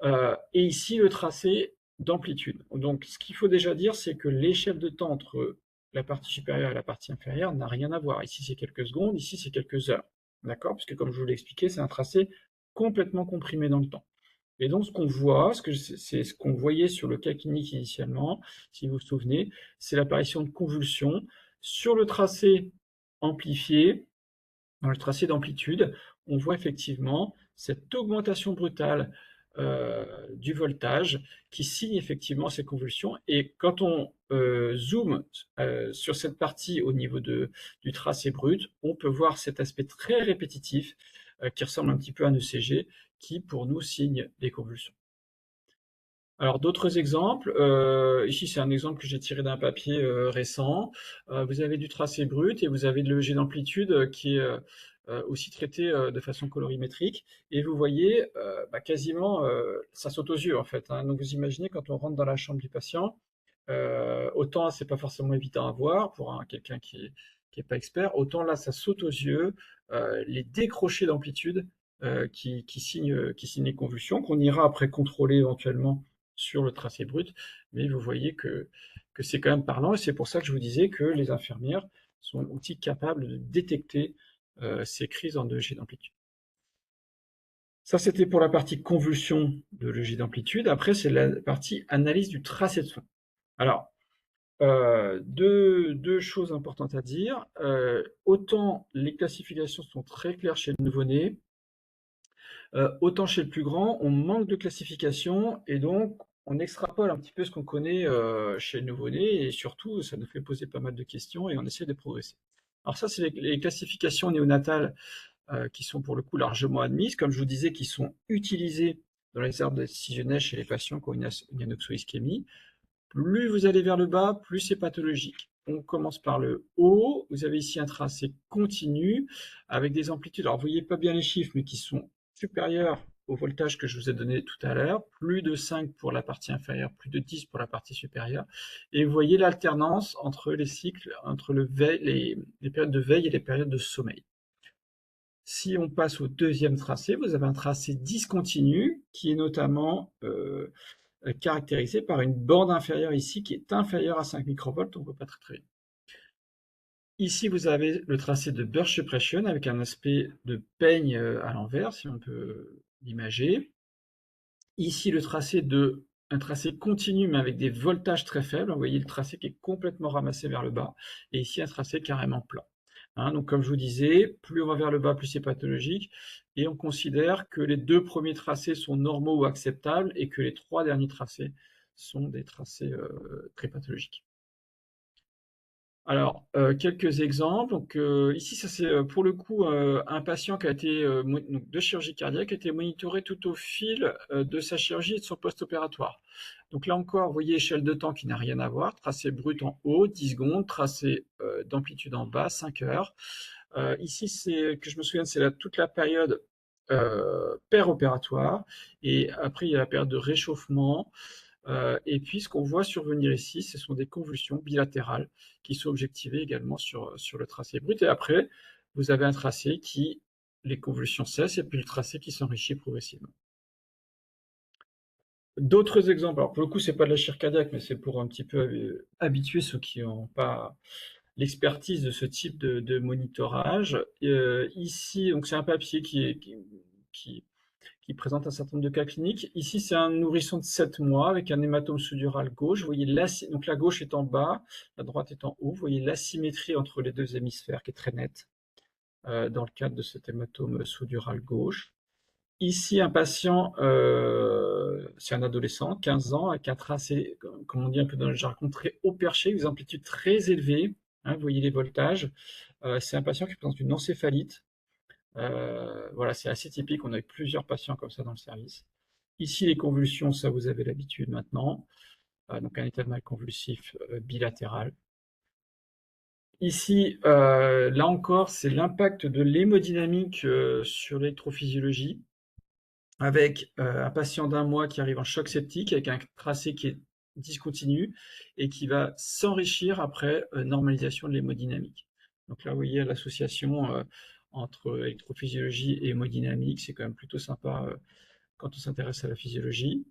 et ici le tracé d'amplitude. Donc ce qu'il faut déjà dire, c'est que l'échelle de temps entre la partie supérieure et la partie inférieure n'a rien à voir. Ici c'est quelques secondes, ici c'est quelques heures. D'accord? Puisque comme je vous l'ai expliqué, c'est un tracé complètement comprimé dans le temps. Et donc ce qu'on voit, c'est ce qu'on voyait sur le cas clinique initialement, si vous vous souvenez, c'est l'apparition de convulsions sur le tracé amplifié, dans le tracé d'amplitude. on voit effectivement cette augmentation brutale du voltage qui signe effectivement ces convulsions. Et quand on zoome sur cette partie au niveau du tracé brut, on peut voir cet aspect très répétitif qui ressemble un petit peu à un ECG, qui pour nous signe des convulsions. Alors d'autres exemples, ici c'est un exemple que j'ai tiré d'un papier récent. Vous avez du tracé brut et vous avez de l'EEG d'amplitude qui est aussi traité de façon colorimétrique. Et vous voyez, quasiment, ça saute aux yeux en fait, hein. Donc vous imaginez quand on rentre dans la chambre du patient, autant c'est pas forcément évident à voir pour quelqu'un qui est pas expert, autant là ça saute aux yeux, les décrochés d'amplitude qui signent les convulsions, qu'on ira après contrôler éventuellement sur le tracé brut, mais vous voyez que c'est quand même parlant, et c'est pour ça que je vous disais que les infirmières sont aussi capables de détecter ces crises en EEG d'amplitude. Ça, c'était pour la partie convulsion de l'EEG d'amplitude. Après, c'est la partie analyse du tracé de son. Alors, deux choses importantes à dire. Autant les classifications sont très claires chez le nouveau-né, autant chez le plus grand, on manque de classification et donc on extrapole un petit peu ce qu'on connaît chez le nouveau-né et surtout, ça nous fait poser pas mal de questions et on essaie de progresser. Alors ça, c'est les classifications néonatales qui sont pour le coup largement admises, comme je vous disais, qui sont utilisées dans les arbres décisionnels chez les patients qui ont une anoxo-ischémie. Plus vous allez vers le bas, plus c'est pathologique. On commence par le haut. Vous avez ici un tracé continu avec des amplitudes. Alors, vous voyez pas bien les chiffres, mais qui sont supérieurs au voltage que je vous ai donné tout à l'heure. Plus de 5 pour la partie inférieure, plus de 10 pour la partie supérieure. Et vous voyez l'alternance entre les cycles, entre les périodes de veille et les périodes de sommeil. Si on passe au deuxième tracé, vous avez un tracé discontinu qui est notamment caractérisé par une bande inférieure ici qui est inférieure à 5 microvolts, on ne voit pas très bien. Ici, vous avez le tracé de burst suppression avec un aspect de peigne à l'envers, si on peut l'imager. Ici, un tracé continu, mais avec des voltages très faibles. Vous voyez le tracé qui est complètement ramassé vers le bas. Et ici, un tracé carrément plat. Hein, donc, comme je vous disais, plus on va vers le bas, plus c'est pathologique. Et on considère que les 2 premiers tracés sont normaux ou acceptables et que les 3 derniers tracés sont des tracés très pathologiques. Alors, quelques exemples. Donc, ici, ça c'est pour le coup un patient qui a été de chirurgie cardiaque, qui a été monitoré tout au fil de sa chirurgie et de son post-opératoire. Donc là encore, vous voyez échelle de temps qui n'a rien à voir. Tracé brut en haut, 10 secondes. Tracé d'amplitude en bas, 5 heures. Ici, que je me souvienne, c'est toute la période péropératoire. Et après, il y a la période de réchauffement. Et puis, ce qu'on voit survenir ici, ce sont des convulsions bilatérales qui sont objectivées également sur le tracé brut. Et après, vous avez un tracé qui, les convulsions cessent, et puis le tracé qui s'enrichit progressivement. D'autres exemples, alors pour le coup, c'est pas de la chirurgie cardiaque, mais c'est pour un petit peu habituer ceux qui n'ont pas l'expertise de ce type de monitorage. Ici, donc c'est un papier qui présente un certain nombre de cas cliniques. Ici, c'est un nourrisson de 7 mois avec un hématome sous-dural gauche. Vous voyez donc la gauche est en bas, la droite est en haut. Vous voyez l'asymétrie entre les 2 hémisphères qui est très nette dans le cadre de cet hématome sous-dural gauche. Ici, un patient, c'est un adolescent, 15 ans, avec un tracé, comme on dit un peu dans le jargon, très haut perché, des amplitudes très élevées. Hein, vous voyez les voltages. C'est un patient qui présente une encéphalite. Voilà, c'est assez typique. On a eu plusieurs patients comme ça dans le service. Ici, les convulsions, ça vous avez l'habitude maintenant. Donc un état de mal convulsif bilatéral. Ici, là encore, c'est l'impact de l'hémodynamique sur l'électrophysiologie, avec un patient d'1 mois qui arrive en choc septique, avec un tracé qui est discontinu et qui va s'enrichir après normalisation de l'hémodynamique. Donc là, vous voyez l'association entre électrophysiologie et hémodynamique, c'est quand même plutôt sympa quand on s'intéresse à la physiologie.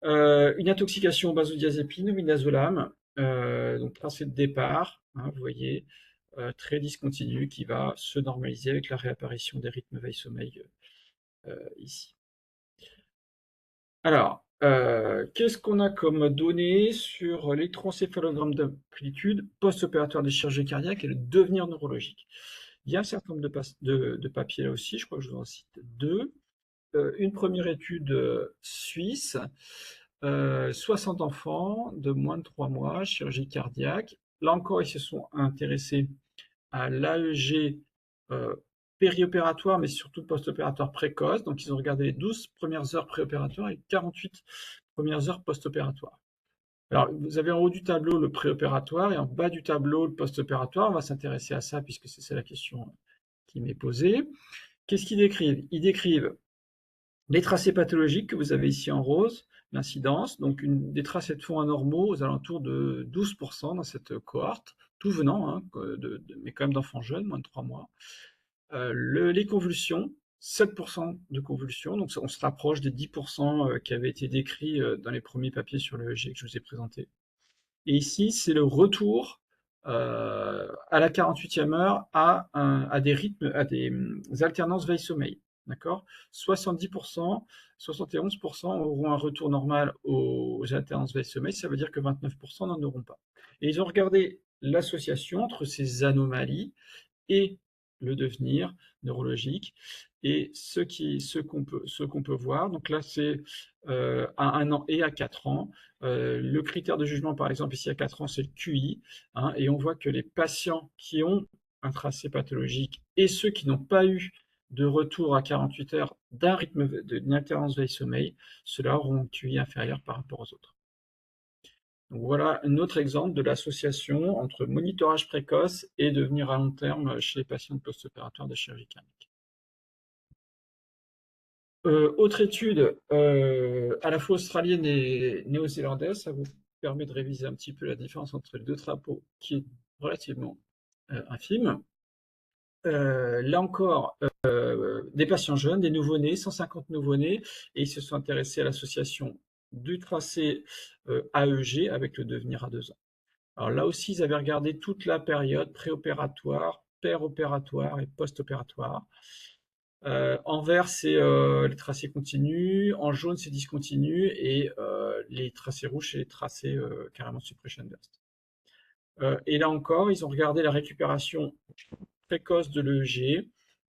Une intoxication au benzodiazépine, au midazolam, donc tracé de départ, hein, vous voyez, très discontinu, qui va se normaliser avec la réapparition des rythmes veille-sommeil ici. Alors, qu'est-ce qu'on a comme données sur l'électroencéphalogramme d'amplitude post-opératoire des chirurgies cardiaques et le devenir neurologique? Il y a un certain nombre de papiers là aussi, je crois que je vous en cite deux. Une première étude suisse, 60 enfants de moins de 3 mois, chirurgie cardiaque. Là encore, ils se sont intéressés à l'AEG périopératoire, mais surtout post-opératoire précoce. Donc, ils ont regardé les 12 premières heures préopératoires et 48 premières heures post-opératoires. Alors, vous avez en haut du tableau le préopératoire et en bas du tableau le post-opératoire. On va s'intéresser à ça puisque c'est la question qui m'est posée. Qu'est-ce qu'ils décrivent? Ils décrivent les tracés pathologiques que vous avez ici en rose, l'incidence, donc des tracés de fond anormaux aux alentours de 12% dans cette cohorte, tout venant, hein, mais quand même d'enfants jeunes, moins de 3 mois. Les convulsions, 7% de convulsions, donc on se rapproche des 10% qui avaient été décrits dans les premiers papiers sur le EEG que je vous ai présenté. Et ici, c'est le retour à la 48e heure à des rythmes, à des alternances veille-sommeil. D'accord? 70%, 71% auront un retour normal aux alternances veille-sommeil, ça veut dire que 29% n'en auront pas. Et ils ont regardé l'association entre ces anomalies et le devenir neurologique. Et ce qu'on peut voir, donc là c'est à 1 an et à 4 ans. Le critère de jugement, par exemple, ici à 4 ans, c'est le QI. Hein, et on voit que les patients qui ont un tracé pathologique et ceux qui n'ont pas eu de retour à 48 heures d'un rythme d'une alternance veille-sommeil, ceux-là auront un QI inférieur par rapport aux autres. Donc voilà un autre exemple de l'association entre monitorage précoce et devenir à long terme chez les patients post-opératoires de chirurgie cardiaque. Autre étude, à la fois australienne et néo-zélandaise, ça vous permet de réviser un petit peu la différence entre les deux drapeaux, qui est relativement infime. Là encore, des patients jeunes, des nouveau-nés, 150 nouveau-nés, et ils se sont intéressés à l'association du tracé AEG avec le devenir à 2 ans. Alors là aussi, ils avaient regardé toute la période préopératoire, péropératoire et post-opératoire. En vert, c'est les tracés continus, en jaune, c'est discontinu, et les tracés rouges, c'est les tracés carrément suppression burst. Et là encore, ils ont regardé la récupération précoce de l'EEG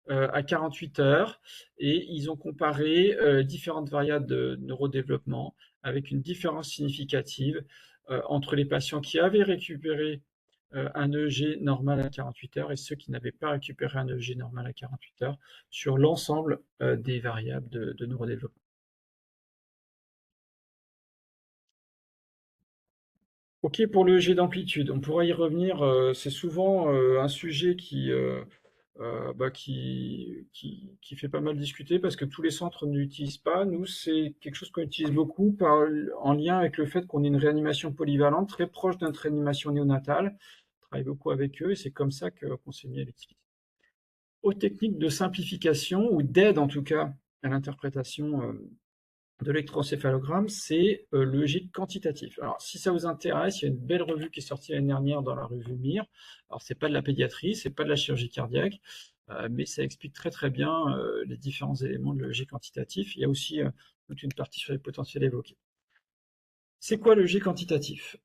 à 48 heures et ils ont comparé différentes variables de neurodéveloppement avec une différence significative entre les patients qui avaient récupéré un EEG normal à 48 heures et ceux qui n'avaient pas récupéré un EEG normal à 48 heures sur l'ensemble des variables de neurodéveloppement. Ok pour l'EEG d'amplitude, on pourra y revenir, c'est souvent un sujet qui fait pas mal discuter parce que tous les centres ne l'utilisent pas. Nous, c'est quelque chose qu'on utilise beaucoup en lien avec le fait qu'on ait une réanimation polyvalente très proche d'une réanimation néonatale. On travaille beaucoup avec eux et c'est comme ça qu'on s'est mis à l'utiliser. Aux techniques de simplification ou d'aide en tout cas à l'interprétation de l'électroencéphalogramme, c'est le EEG quantitatif. Alors, si ça vous intéresse, il y a une belle revue qui est sortie l'année dernière dans la revue MIR. Alors, c'est pas de la pédiatrie, c'est pas de la chirurgie cardiaque, mais ça explique très très bien les différents éléments de l'EEG quantitatif. Il y a aussi toute une partie sur les potentiels évoqués. C'est quoi l'EEG quantitatif?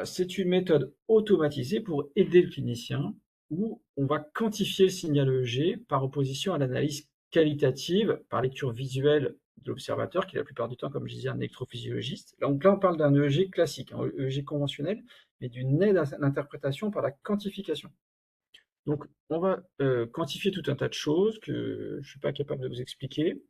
C'est une méthode automatisée pour aider le clinicien où on va quantifier le signal EEG par opposition à l'analyse qualitative par lecture visuelle de l'observateur, qui est la plupart du temps, comme je disais, un électrophysiologiste. Donc là, on parle d'un EEG classique, un EEG conventionnel, mais d'une aide à l'interprétation par la quantification. Donc, on va quantifier tout un tas de choses que je ne suis pas capable de vous expliquer.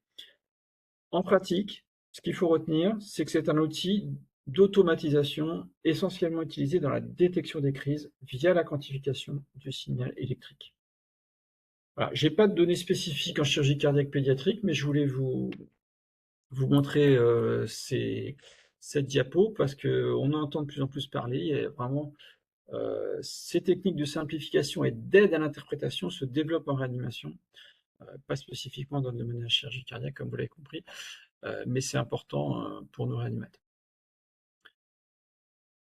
En pratique, ce qu'il faut retenir, c'est que c'est un outil d'automatisation essentiellement utilisé dans la détection des crises via la quantification du signal électrique. Voilà. Je n'ai pas de données spécifiques en chirurgie cardiaque pédiatrique, mais je voulais vous montrer cette diapo parce qu'on en entend de plus en plus parler. Et vraiment, ces techniques de simplification et d'aide à l'interprétation se développent en réanimation, pas spécifiquement dans le domaine de la chirurgie cardiaque, comme vous l'avez compris, mais c'est important pour nos réanimateurs.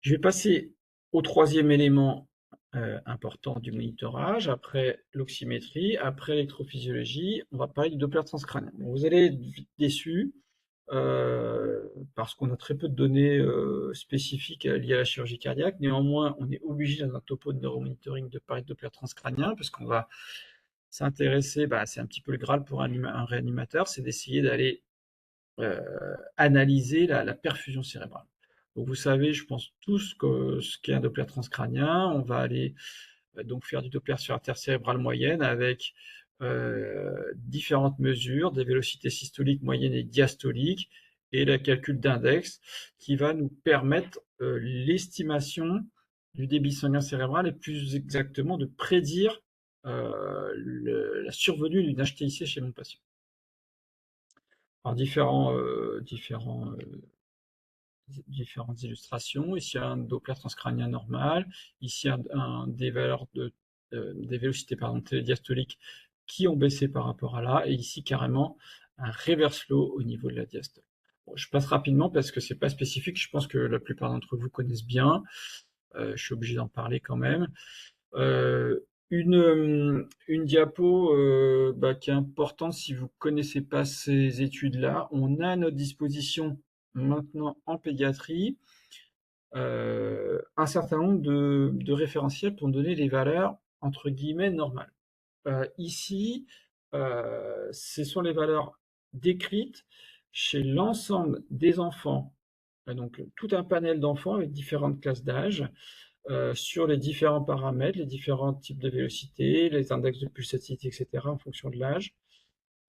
Je vais passer au troisième élément important du monitorage, après l'oxymétrie, après l'électrophysiologie, on va parler du Doppler transcrânien. Bon, vous allez être vite déçus parce qu'on a très peu de données spécifiques liées à la chirurgie cardiaque. Néanmoins, on est obligé dans un topo de neuromonitoring de parler de Doppler transcrânien parce qu'on va s'intéresser, c'est un petit peu le Graal pour un réanimateur, c'est d'essayer d'aller analyser la perfusion cérébrale. Donc vous savez, je pense tous que ce qu'est un Doppler transcranien, on va aller donc faire du Doppler sur artère cérébrale moyenne avec différentes mesures, des vélocités systoliques, moyennes et diastoliques, et le calcul d'index qui va nous permettre l'estimation du débit sanguin cérébral et plus exactement de prédire la survenue d'une HTIC chez mon patient. Alors différentes illustrations. Ici, un Doppler transcranien normal. Ici, des valeurs des vélocités télédiastoliques qui ont baissé par rapport à là. Et ici, carrément, un reverse flow au niveau de la diastole. Bon, je passe rapidement parce que c'est pas spécifique. Je pense que la plupart d'entre vous connaissent bien. Je suis obligé d'en parler quand même. Une diapo qui est importante si vous ne connaissez pas ces études-là. On a à notre disposition maintenant en pédiatrie un certain nombre de référentiels pour donner les valeurs entre guillemets normales. Ici, ce sont les valeurs décrites chez l'ensemble des enfants, donc tout un panel d'enfants avec différentes classes d'âge, sur les différents paramètres, les différents types de vélocité, les index de pulsatilité, etc., en fonction de l'âge.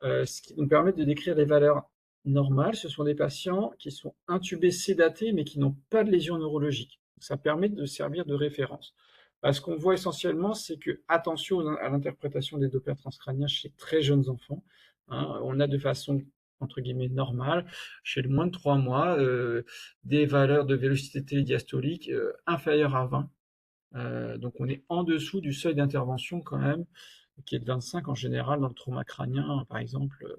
Ce qui nous permet de décrire les valeurs normales. Ce sont des patients qui sont intubés, sédatés, mais qui n'ont pas de lésions neurologiques. Ça permet de servir de référence. Ce qu'on voit essentiellement, c'est que attention à l'interprétation des Doppler transcrâniens chez très jeunes enfants. On a de façon entre guillemets normale, chez le moins de 3 mois, des valeurs de vélocité télédiastolique inférieures à 20. Donc on est en dessous du seuil d'intervention quand même, qui est de 25 en général dans le trauma crânien, par exemple,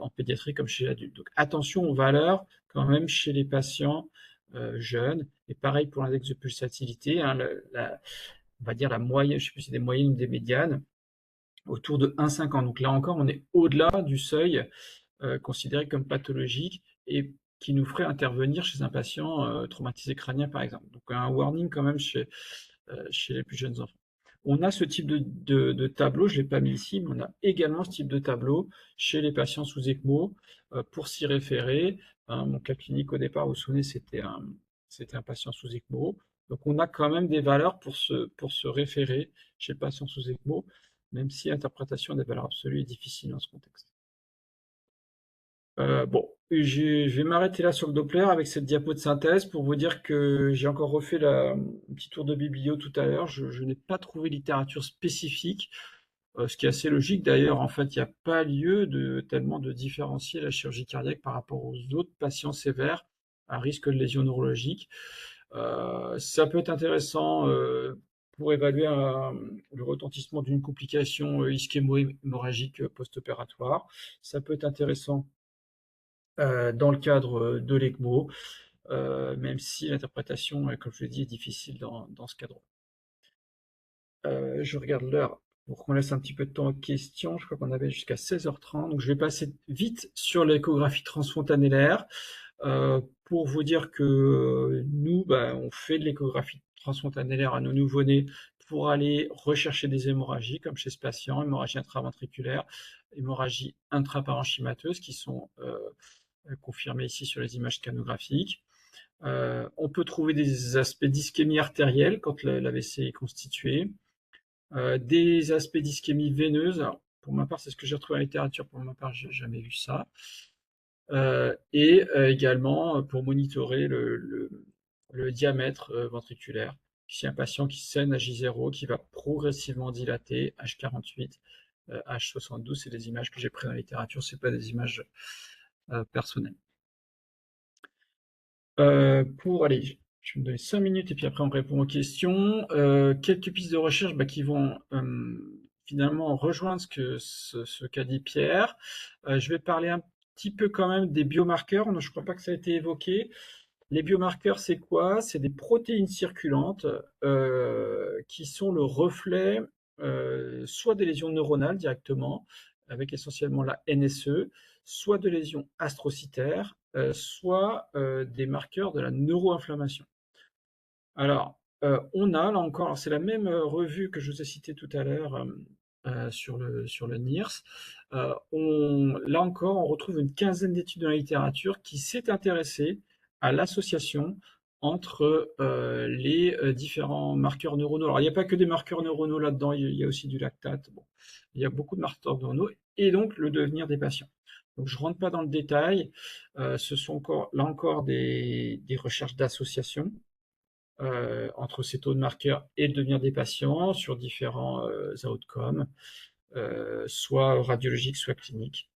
en pédiatrie comme chez l'adulte. Donc attention aux valeurs quand même chez les patients jeunes. Et pareil pour l'index de pulsatilité, on va dire la moyenne, je ne sais plus si c'est des moyennes ou des médianes, autour de 1,50. Donc là encore, on est au-delà du seuil considéré comme pathologique et qui nous ferait intervenir chez un patient traumatisé crânien, par exemple. Donc un warning quand même chez les plus jeunes enfants. On a ce type de tableau, je ne l'ai pas mis ici, mais on a également ce type de tableau chez les patients sous ECMO pour s'y référer. Mon cas clinique au départ, vous vous souvenez, c'était un patient sous ECMO. Donc on a quand même des valeurs pour se référer chez le patient sous ECMO, même si l'interprétation des valeurs absolues est difficile dans ce contexte. Bon, je vais m'arrêter là sur le Doppler avec cette diapo de synthèse pour vous dire que j'ai encore refait un petit tour de biblio tout à l'heure. Je n'ai pas trouvé littérature spécifique, ce qui est assez logique. D'ailleurs, en fait, il n'y a pas lieu tellement de différencier la chirurgie cardiaque par rapport aux autres patients sévères à risque de lésion neurologique. Ça peut être intéressant pour évaluer le retentissement d'une complication ischémo-hémorragique post-opératoire. Ça peut être intéressant dans le cadre de l'ECMO, même si l'interprétation, comme je l'ai dit, est difficile dans ce cadre. Je regarde l'heure pour qu'on laisse un petit peu de temps aux questions. Je crois qu'on avait jusqu'à 16h30, donc je vais passer vite sur l'échographie transfontanellaire pour vous dire que nous, on fait de l'échographie transfontanellaire à nos nouveau-nés pour aller rechercher des hémorragies, comme chez ce patient, hémorragie intraventriculaire, hémorragie intraparenchymateuse, qui sont confirmées ici sur les images scanographiques. On peut trouver des aspects d'ischémie artérielle quand l'AVC est constitué, des aspects d'ischémie veineuse. Alors, pour ma part, c'est ce que j'ai retrouvé dans la littérature. Pour ma part, j'ai jamais vu ça. Et également pour monitorer le diamètre ventriculaire. Ici, un patient qui saigne à J0, qui va progressivement dilater, H48, H72, c'est des images que j'ai prises dans la littérature, c'est pas des images personnelles. Allez, je vais me donner 5 minutes et puis après on répond aux questions. Quelques pistes de recherche qui vont finalement rejoindre ce qu'a dit Pierre. Je vais parler un petit peu quand même des biomarqueurs. Je ne crois pas que ça a été évoqué. Les biomarqueurs, c'est quoi? C'est des protéines circulantes qui sont le reflet soit des lésions neuronales directement, avec essentiellement la NSE, soit de lésions astrocytaires, soit des marqueurs de la neuroinflammation. Alors, on a là encore, c'est la même revue que je vous ai citée tout à l'heure, sur le NIRS. Là encore, on retrouve une quinzaine d'études dans la littérature qui s'est intéressée à l'association entre les différents marqueurs neuronaux. Alors, il n'y a pas que des marqueurs neuronaux là-dedans, il y a aussi du lactate. Bon, il y a beaucoup de marqueurs neuronaux et donc le devenir des patients. Donc, je ne rentre pas dans le détail. Ce sont là encore des recherches d'association entre ces taux de marqueurs et le devenir des patients sur différents outcomes, soit radiologiques, soit cliniques.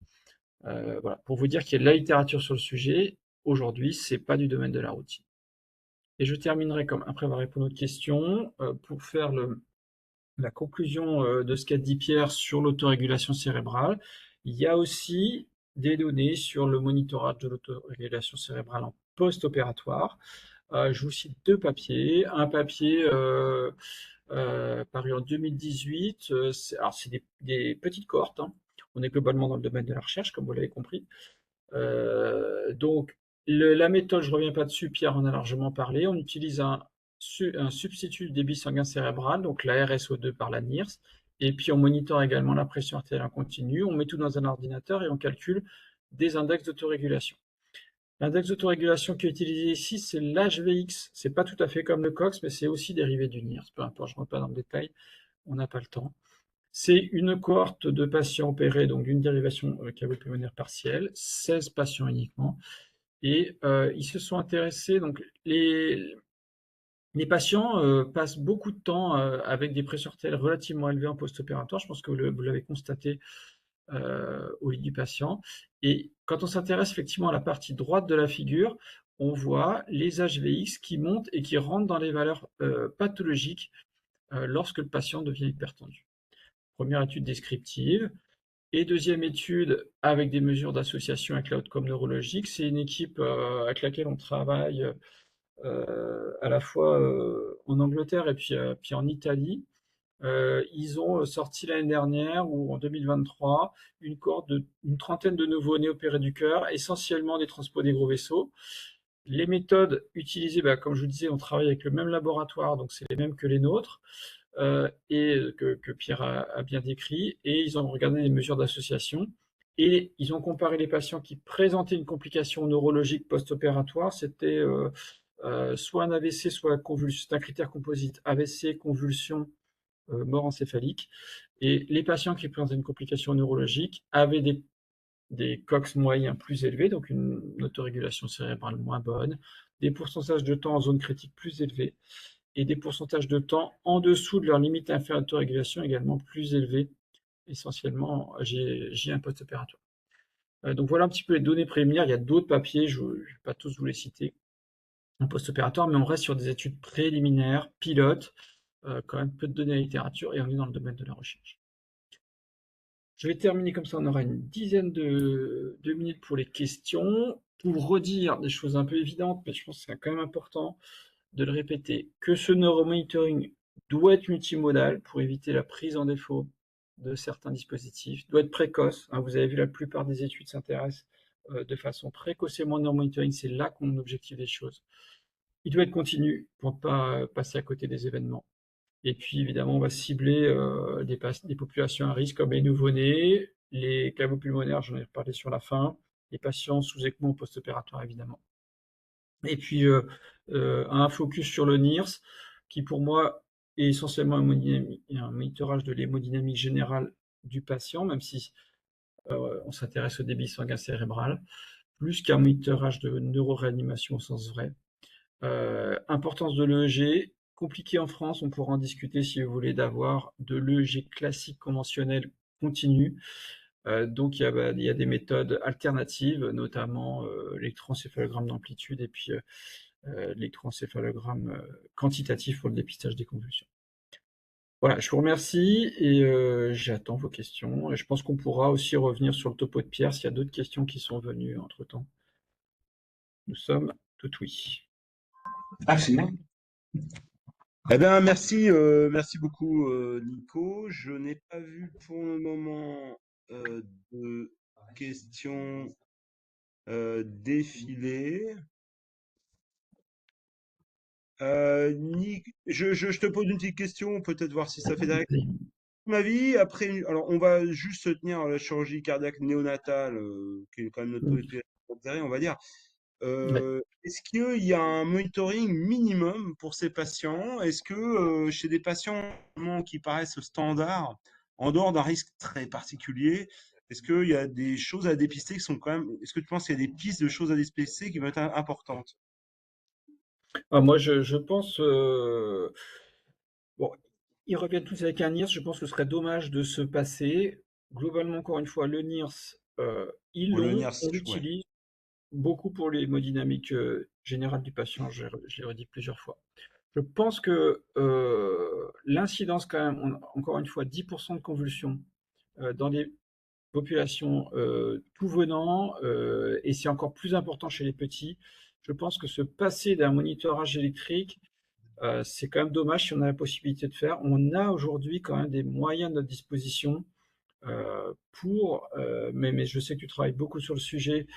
Voilà. Pour vous dire qu'il y a de la littérature sur le sujet, aujourd'hui, c'est pas du domaine de la routine. Et je terminerai, comme après avoir répondu à votre question, pour faire la conclusion de ce qu'a dit Pierre sur l'autorégulation cérébrale. Il y a aussi des données sur le monitorage de l'autorégulation cérébrale en post-opératoire. Je vous cite deux papiers. Un papier paru en 2018. Alors, c'est des petites cohortes, hein. On est globalement dans le domaine de la recherche, comme vous l'avez compris. Donc, la méthode, je ne reviens pas dessus, Pierre en a largement parlé. On utilise un substitut du débit sanguin cérébral, donc la RSO2 par la NIRS, et puis on monitore également la pression artérielle en continu. On met tout dans un ordinateur et on calcule des index d'autorégulation. L'index d'autorégulation qui est utilisé ici, c'est l'HVX. C'est pas tout à fait comme le COX, mais c'est aussi dérivé du NIRS. Peu importe, je ne rentre pas dans le détail, on n'a pas le temps. C'est une cohorte de patients opérés, donc d'une dérivation cavo-pulmonaire partielle, 16 patients uniquement. Et ils se sont intéressés, donc les patients passent beaucoup de temps avec des pressions artérielles relativement élevées en post-opératoire. Je pense que vous l'avez constaté au lit du patient. Et quand on s'intéresse effectivement à la partie droite de la figure, on voit les HVX qui montent et qui rentrent dans les valeurs pathologiques lorsque le patient devient hypertendu. Première étude descriptive. Et deuxième étude avec des mesures d'association avec l'outcome neurologique. C'est une équipe avec laquelle on travaille à la fois en Angleterre et puis en Italie. Ils ont sorti l'année dernière ou en 2023 une cohorte d'une trentaine de nouveaux-nés opérés du cœur, essentiellement des transports des gros vaisseaux. Les méthodes utilisées, bah, comme je vous disais, on travaille avec le même laboratoire, donc c'est les mêmes que les nôtres, et que Pierre a bien décrit, et ils ont regardé les mesures d'association, et ils ont comparé les patients qui présentaient une complication neurologique post-opératoire, c'était soit un AVC, soit convulsion, c'est un critère composite, AVC, convulsion, mort encéphalique. Et les patients qui présentaient une complication neurologique avaient des COX moyens plus élevés, donc une autorégulation cérébrale moins bonne, des pourcentages de temps en zone critique plus élevés, et des pourcentages de temps en dessous de leur limite inférieure d'autorégulation également plus élevés, essentiellement j'ai un post-opératoire. Donc voilà un petit peu les données préliminaires. Il y a d'autres papiers, je ne vais pas tous vous les citer en post-opératoire, mais on reste sur des études préliminaires, pilotes, quand même peu de données à la littérature, et on est dans le domaine de la recherche. Je vais terminer comme ça, on aura une dizaine de minutes pour les questions. Pour redire des choses un peu évidentes, mais je pense que c'est quand même important de le répéter, que ce neuromonitoring doit être multimodal pour éviter la prise en défaut de certains dispositifs, doit être précoce, hein. Vous avez vu, la plupart des études s'intéressent de façon précocement au neuromonitoring, c'est là qu'on objective les choses. Il doit être continu pour ne pas passer à côté des événements. Et puis, évidemment, on va cibler des populations à risque comme les nouveau-nés, les caveaux pulmonaires, j'en ai parlé sur la fin, les patients sous ECMO post-opératoire, évidemment. Et puis, un focus sur le NIRS, qui pour moi est essentiellement un monitorage de l'hémodynamique générale du patient, même si on s'intéresse au débit sanguin cérébral, plus qu'un monitorage de neuroréanimation au sens vrai. Importance de l'EEG, compliqué en France, on pourra en discuter si vous voulez, d'avoir de l'EEG classique conventionnel continu. Donc il y a des méthodes alternatives, notamment l'électroencéphalogramme d'amplitude et puis l'électroencéphalogramme quantitatif pour le dépistage des convulsions. Voilà, je vous remercie et j'attends vos questions. Et je pense qu'on pourra aussi revenir sur le topo de Pierre s'il y a d'autres questions qui sont venues entre-temps. Nous sommes tout oui. Absolument. Eh bien, merci beaucoup, Nico. Je n'ai pas vu pour le moment de questions défiler. Je te pose une petite question, peut-être voir si ça fait direct. mon avis, alors on va juste se tenir à la chirurgie cardiaque néonatale, qui est quand même notre Mm. population préférée, on va dire. Ouais. Est-ce qu'il y a un monitoring minimum pour ces patients? Est-ce que chez des patients vraiment qui paraissent standards, en dehors d'un risque très particulier, est-ce qu'il y a des choses à dépister qui sont quand même, est-ce que tu penses qu'il y a des pistes de choses à dépister qui vont être importantes? Ah, moi, je pense, bon, ils reviennent tous avec un NIRS. Je pense que ce serait dommage de se passer. Globalement, encore une fois, le NIRS, ils Bon, le l'ont, NIRS, on ouais. l'utilise beaucoup pour l'hémodynamique générale du patient. Je l'ai redit plusieurs fois. Je pense que l'incidence, quand même, encore une fois, 10% de convulsions dans des populations tout venant, et c'est encore plus important chez les petits. Je pense que se passer d'un monitorage électrique, c'est quand même dommage si on a la possibilité de faire. On a aujourd'hui quand même des moyens à notre disposition mais je sais que tu travailles beaucoup sur le sujet.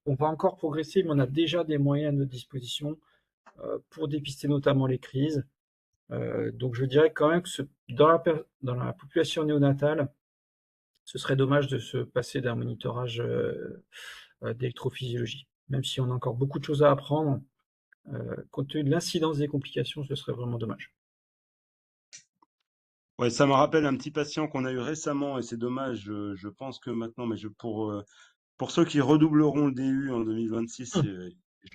On va encore progresser, mais on a déjà des moyens à notre disposition pour dépister notamment les crises. Donc je dirais quand même que dans la population néonatale, ce serait dommage de se passer d'un monitorage d'électrophysiologie. Même si on a encore beaucoup de choses à apprendre, compte tenu de l'incidence des complications, ce serait vraiment dommage. Ouais, ça me rappelle un petit patient qu'on a eu récemment, et c'est dommage, je pense que maintenant, mais pour ceux qui redoubleront le DU en 2026, Hum.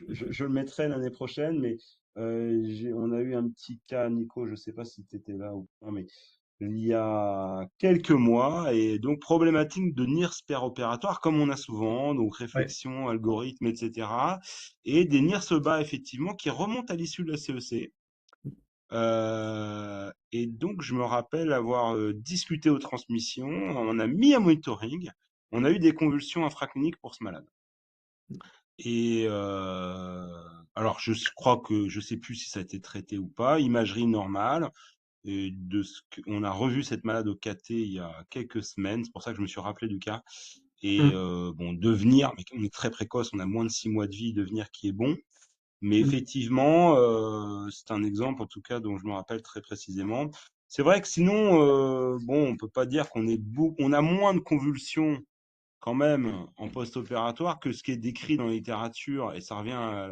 je le mettrai l'année prochaine, mais on a eu un petit cas, Nico, je sais pas si tu étais là ou pas, mais il y a quelques mois, et donc problématique de NIRS opératoire, comme on a souvent, donc Ouais. réflexion, algorithme, etc. Et des NIRS bas, effectivement, qui remontent à l'issue de la CEC. Et donc, je me rappelle avoir discuté aux transmissions, on a mis un monitoring, on a eu des convulsions infracliniques pour ce malade. Et alors, crois que je sais plus si ça a été traité ou pas, imagerie normale. Et on a revu cette malade au KT il y a quelques semaines, c'est pour ça que je me suis rappelé du cas. Et Hum, bon, devenir, mais on est très précoce, on a moins de 6 mois de vie, devenir qui est bon. Mais hum. effectivement, c'est un exemple en tout cas dont je me rappelle très précisément. C'est vrai que sinon, bon, on peut pas dire on a moins de convulsions quand même en post-opératoire que ce qui est décrit dans la littérature, et ça revient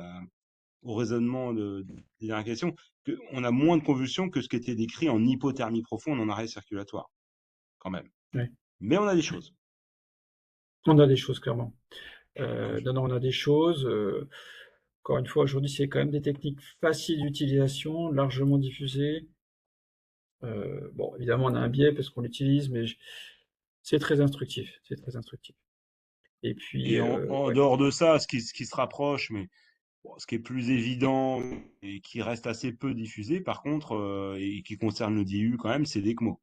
au raisonnement des dernières questions, on a moins de convulsions que ce qui était décrit en hypothermie profonde en arrêt circulatoire, quand même. Ouais. Mais on a des choses. On a des choses, clairement. On a des choses. Non, non, on a des choses. Encore une fois, aujourd'hui, c'est quand même des techniques faciles d'utilisation, largement diffusées. Bon, évidemment, on a un biais parce qu'on l'utilise, mais c'est très instructif. C'est très instructif. Et puis, Et en ouais. dehors de ça, ce qui se rapproche, mais bon, ce qui est plus évident et qui reste assez peu diffusé, par contre, et qui concerne le DU quand même, c'est l'ECMO.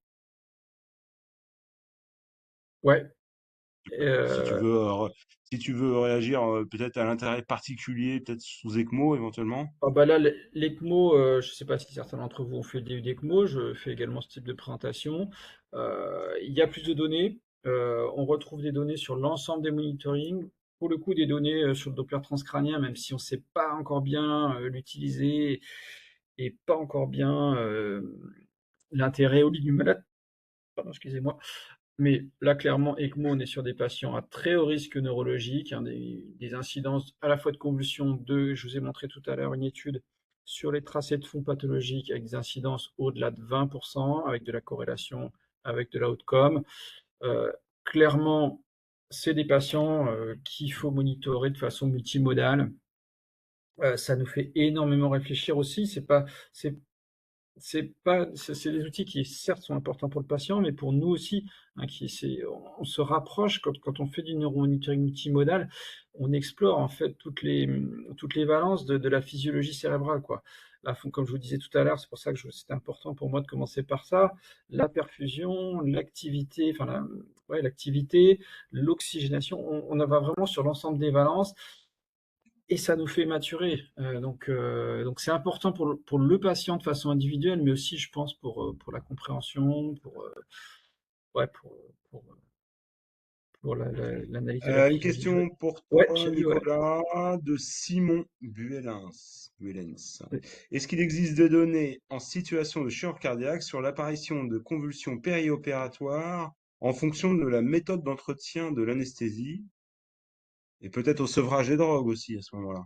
Ouais. Si tu Euh, veux, si tu veux réagir peut-être à l'intérêt particulier, peut-être sous ECMO éventuellement. Ah bah là, l'ECMO, je ne sais pas si certains d'entre vous ont fait le DU d'ECMO, je fais également ce type de présentation. Il y a plus de données, on retrouve des données sur l'ensemble des monitorings, pour le coup des données sur le Doppler transcranien, même si on ne sait pas encore bien l'utiliser et pas encore bien l'intérêt au lit du malade. Pardon, excusez-moi. Mais là, clairement, ECMO, on est sur des patients à très haut risque neurologique, hein, des incidences à la fois de convulsions, je vous ai montré tout à l'heure une étude sur les tracés de fond pathologiques avec des incidences au-delà de 20%, avec de la corrélation avec de l'outcome. Euh, Clairement, c'est des patients qu'il faut monitorer de façon multimodale. Ça nous fait énormément réfléchir aussi. C'est c'est des outils qui, certes, sont importants pour le patient, mais pour nous aussi, hein, on se rapproche quand on fait du neuromonitoring multimodal, on explore en fait toutes les valences de la physiologie cérébrale, quoi. Là, comme je vous disais tout à l'heure, c'est pour ça que c'était important pour moi de commencer par ça, la perfusion, l'activité, ouais, l'activité, l'oxygénation, on va vraiment sur l'ensemble des valences et ça nous fait maturer. Donc c'est important pour le patient de façon individuelle, mais aussi, je pense, pour la compréhension, ouais, pour pour l'analyse de la Une physiologie. question pour Ouais, toi, j'ai vu, ouais. Nicolas, de Simon Buellens. Oui. Est-ce qu'il existe des données en situation de choc cardiaque sur l'apparition de convulsions périopératoires en fonction de la méthode d'entretien de l'anesthésie et peut-être au sevrage des drogues aussi à ce moment-là?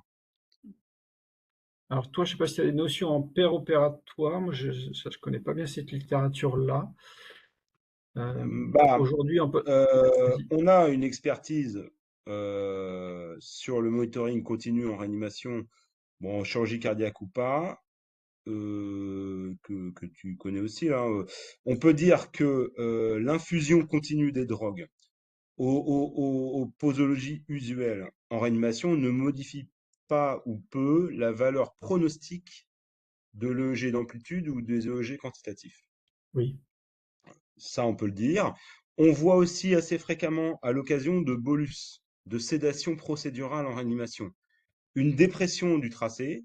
Alors toi, je sais pas si tu as des notions en opératoire. Moi, je connais pas bien cette littérature-là. Bah, Aujourd'hui, ouais, vas-y. on a une expertise sur le monitoring continu en réanimation, bon, en chirurgie cardiaque ou pas, que tu connais aussi là. On peut dire que l'infusion continue des drogues aux posologies usuelles en réanimation ne modifie pas ou peu la valeur pronostique de l'EEG d'amplitude ou des EEG quantitatifs. Oui, Ça, on peut le dire. On voit aussi assez fréquemment, à l'occasion de bolus, de sédation procédurale en réanimation, une dépression du tracé,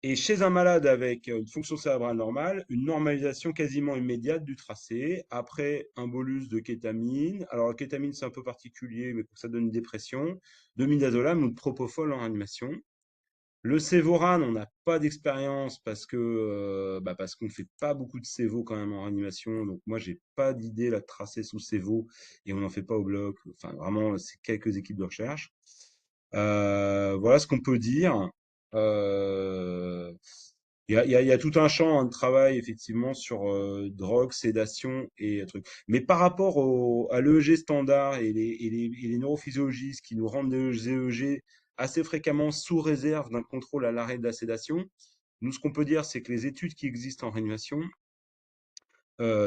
et chez un malade avec une fonction cérébrale normale, une normalisation quasiment immédiate du tracé après un bolus de kétamine. Alors, la kétamine, c'est un peu particulier, mais ça donne une dépression, de midazolam ou de propofol en réanimation. Le Sévoran, on n'a pas d'expérience parce qu'on fait pas beaucoup de Sévo quand même en réanimation. Donc moi, j'ai pas d'idée là de tracer sous Sévo et on n'en fait pas au bloc. Enfin, vraiment, c'est quelques équipes de recherche. Voilà ce qu'on peut dire. Euh, il y a tout un champ hein, de travail effectivement sur drogue, sédation et trucs. Mais par rapport à l'EEG standard et les neurophysiologistes qui nous rendent des EEG assez fréquemment sous réserve d'un contrôle à l'arrêt de la sédation, nous ce qu'on peut dire c'est que les études qui existent en réanimation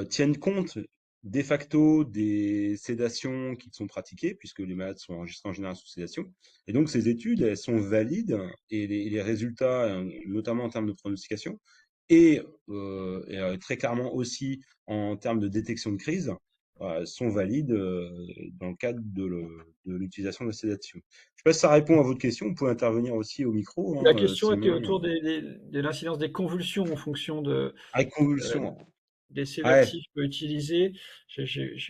tiennent compte de facto des sédations qui sont pratiquées, puisque les malades sont enregistrés en général sous sédation. Et donc ces études, elles sont valides, et les résultats, notamment en termes de pronostication, et très clairement aussi en termes de détection de crise, sont valides dans le cadre de l'utilisation de la sédation. Je ne sais pas si ça répond à votre question, vous pouvez intervenir aussi au micro, la hein, question était Simon. autour de l'incidence des convulsions en fonction Avec euh, convulsion. des Ouais. sédatifs utilisés.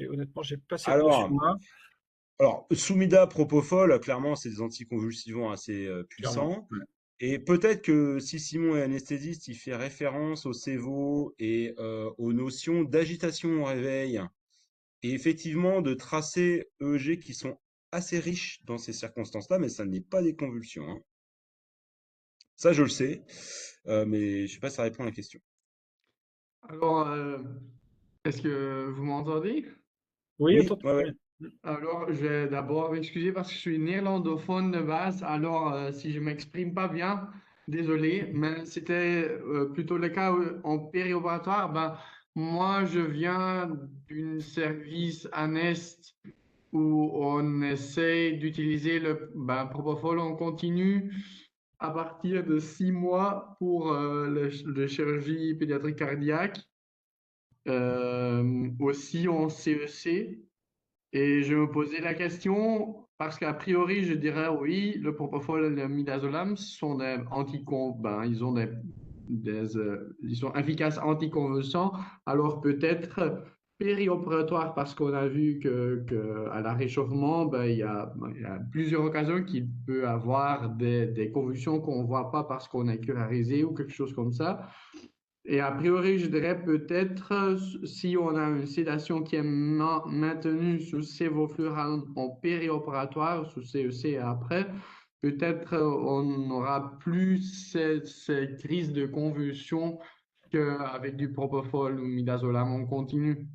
Honnêtement, j'ai pas cette Alors, notion-là, Soumida, Propofol, clairement, c'est des anticonvulsivants assez clairement. puissants. Ouais. Et peut-être que si Simon est anesthésiste, il fait référence au CEVO et aux notions d'agitation au réveil et effectivement de tracés EEG qui sont assez riches dans ces circonstances-là, mais ça n'est pas des convulsions, hein. Ça, je le sais, mais je sais pas si ça répond à la question. Alors, est-ce que vous m'entendez? Oui, Oui, attends, ouais, très ouais. bien. Alors, je vais d'abord m'excuser parce que je suis néerlandophone de base. Alors, si je m'exprime pas bien, désolé, mais c'était plutôt le cas en périopératoire. Ben, moi, je viens d'une service anest où on essaie d'utiliser propofol en continu à partir de 6 mois pour le chirurgie pédiatrique cardiaque, aussi en CEC. Et je me posais la question parce qu'a priori, je dirais oui, le propofol et le midazolam sont des ben, ils sont efficaces anticonvulsants. Alors peut-être périopératoire parce qu'on a vu que à la réchauffement, ben, il y a plusieurs occasions qu'il peut avoir des convulsions qu'on ne voit pas parce qu'on est curarisé ou quelque chose comme ça. Et a priori, je dirais peut-être si on a une sédation qui est maintenue sous sévoflurane en périopératoire, sous CEC et après, peut-être on n'aura plus ces crises de convulsion qu'avec du propofol ou midazolam en continu.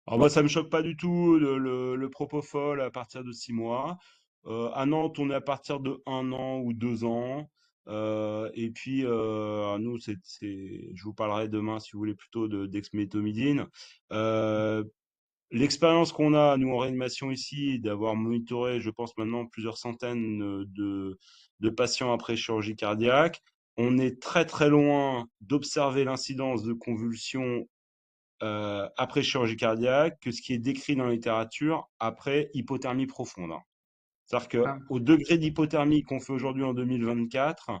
Alors moi, ça me choque pas du tout le propofol à partir de 6 mois. À Nantes, on est à partir de 1 an ou 2 ans. Et puis, nous, je vous parlerai demain, si vous voulez, plutôt d'exméthomydine. Euh, L'expérience qu'on a, nous, en réanimation ici, d'avoir monitoré, je pense maintenant, plusieurs centaines de patients après chirurgie cardiaque, on est très très loin d'observer l'incidence de convulsions après chirurgie cardiaque que ce qui est décrit dans la littérature après hypothermie profonde, hein. C'est-à-dire Ah, qu'au degré d'hypothermie qu'on fait aujourd'hui en 2024,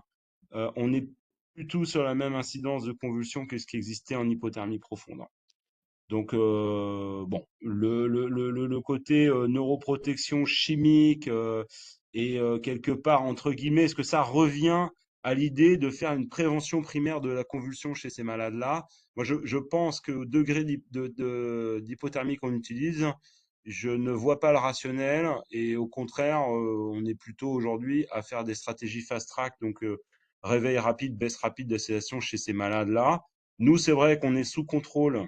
on est plutôt sur la même incidence de convulsion que ce qui existait en hypothermie profonde, hein. Donc, bon, le côté neuroprotection chimique et quelque part, entre guillemets, est-ce que ça revient à l'idée de faire une prévention primaire de la convulsion chez ces malades-là? Moi, je pense que au degré d'hypothermie qu'on utilise, je ne vois pas le rationnel et au contraire, on est plutôt aujourd'hui à faire des stratégies fast-track, donc réveil rapide, baisse rapide de sédation chez ces malades-là. Nous, c'est vrai qu'on est sous contrôle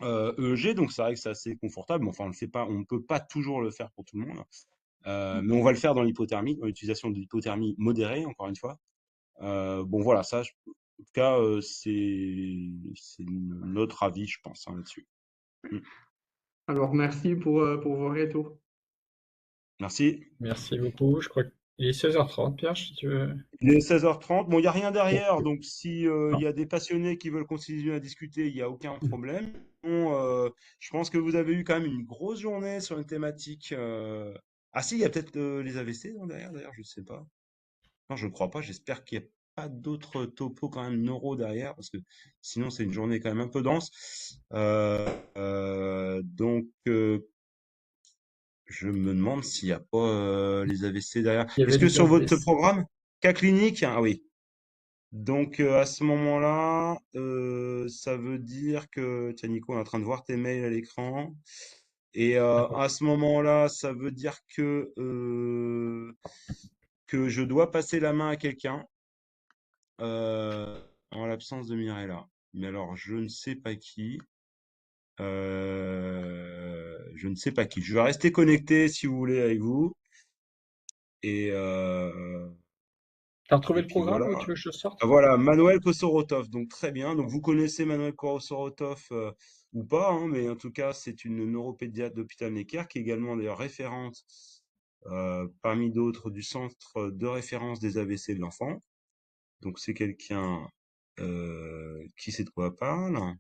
EEG, donc c'est vrai que c'est assez confortable, mais enfin on le fait pas, on ne peut pas toujours le faire pour tout le monde. Mais on va le faire dans l'hypothermie, dans l'utilisation de l'hypothermie modérée, encore une fois. Bon voilà, ça, en tout cas, c'est notre avis, je pense, hein, là-dessus. Mm. Alors, merci pour vos retours. Merci. Merci beaucoup. Je crois qu'il est 16h30, Pierre, si tu veux. Il est 16h30. Bon, il n'y a rien Bon, derrière, donc si il non. y a des passionnés qui veulent continuer à discuter, il n'y a aucun problème. Bon, je pense que vous avez eu quand même une grosse journée sur une thématique. Ah si, il y a peut-être les AVC derrière, d'ailleurs, je ne sais pas. Non, je ne crois pas. J'espère qu'il n'y a pas d'autres topos quand même neuro derrière, parce que sinon c'est une journée quand même un peu dense. Donc, je me demande s'il n'y a pas les AVC derrière. Il y Est-ce avait que les sur votre AVC. programme, cas clinique, ah oui. Donc à ce moment-là, ça veut dire que, tiens Nico, on est en train de voir tes mails à l'écran. Et D'accord. à ce moment-là, ça veut dire que je dois passer la main à quelqu'un en l'absence de Mirella. Mais alors, je ne sais pas qui. Je ne sais pas qui. Je vais rester connecté si vous voulez avec vous. Et, euh, T'as retrouvé et le puis programme voilà. ou tu veux que je le sorte? Ah, voilà, Manuel Kosorotov, donc très bien. Donc vous connaissez Manuel Kosorotov ou pas, hein, mais en tout cas c'est une neuropédiatre d'hôpital Necker qui est également d'ailleurs référente parmi d'autres du centre de référence des AVC de l'enfant. Donc c'est quelqu'un qui sait de quoi elle parle.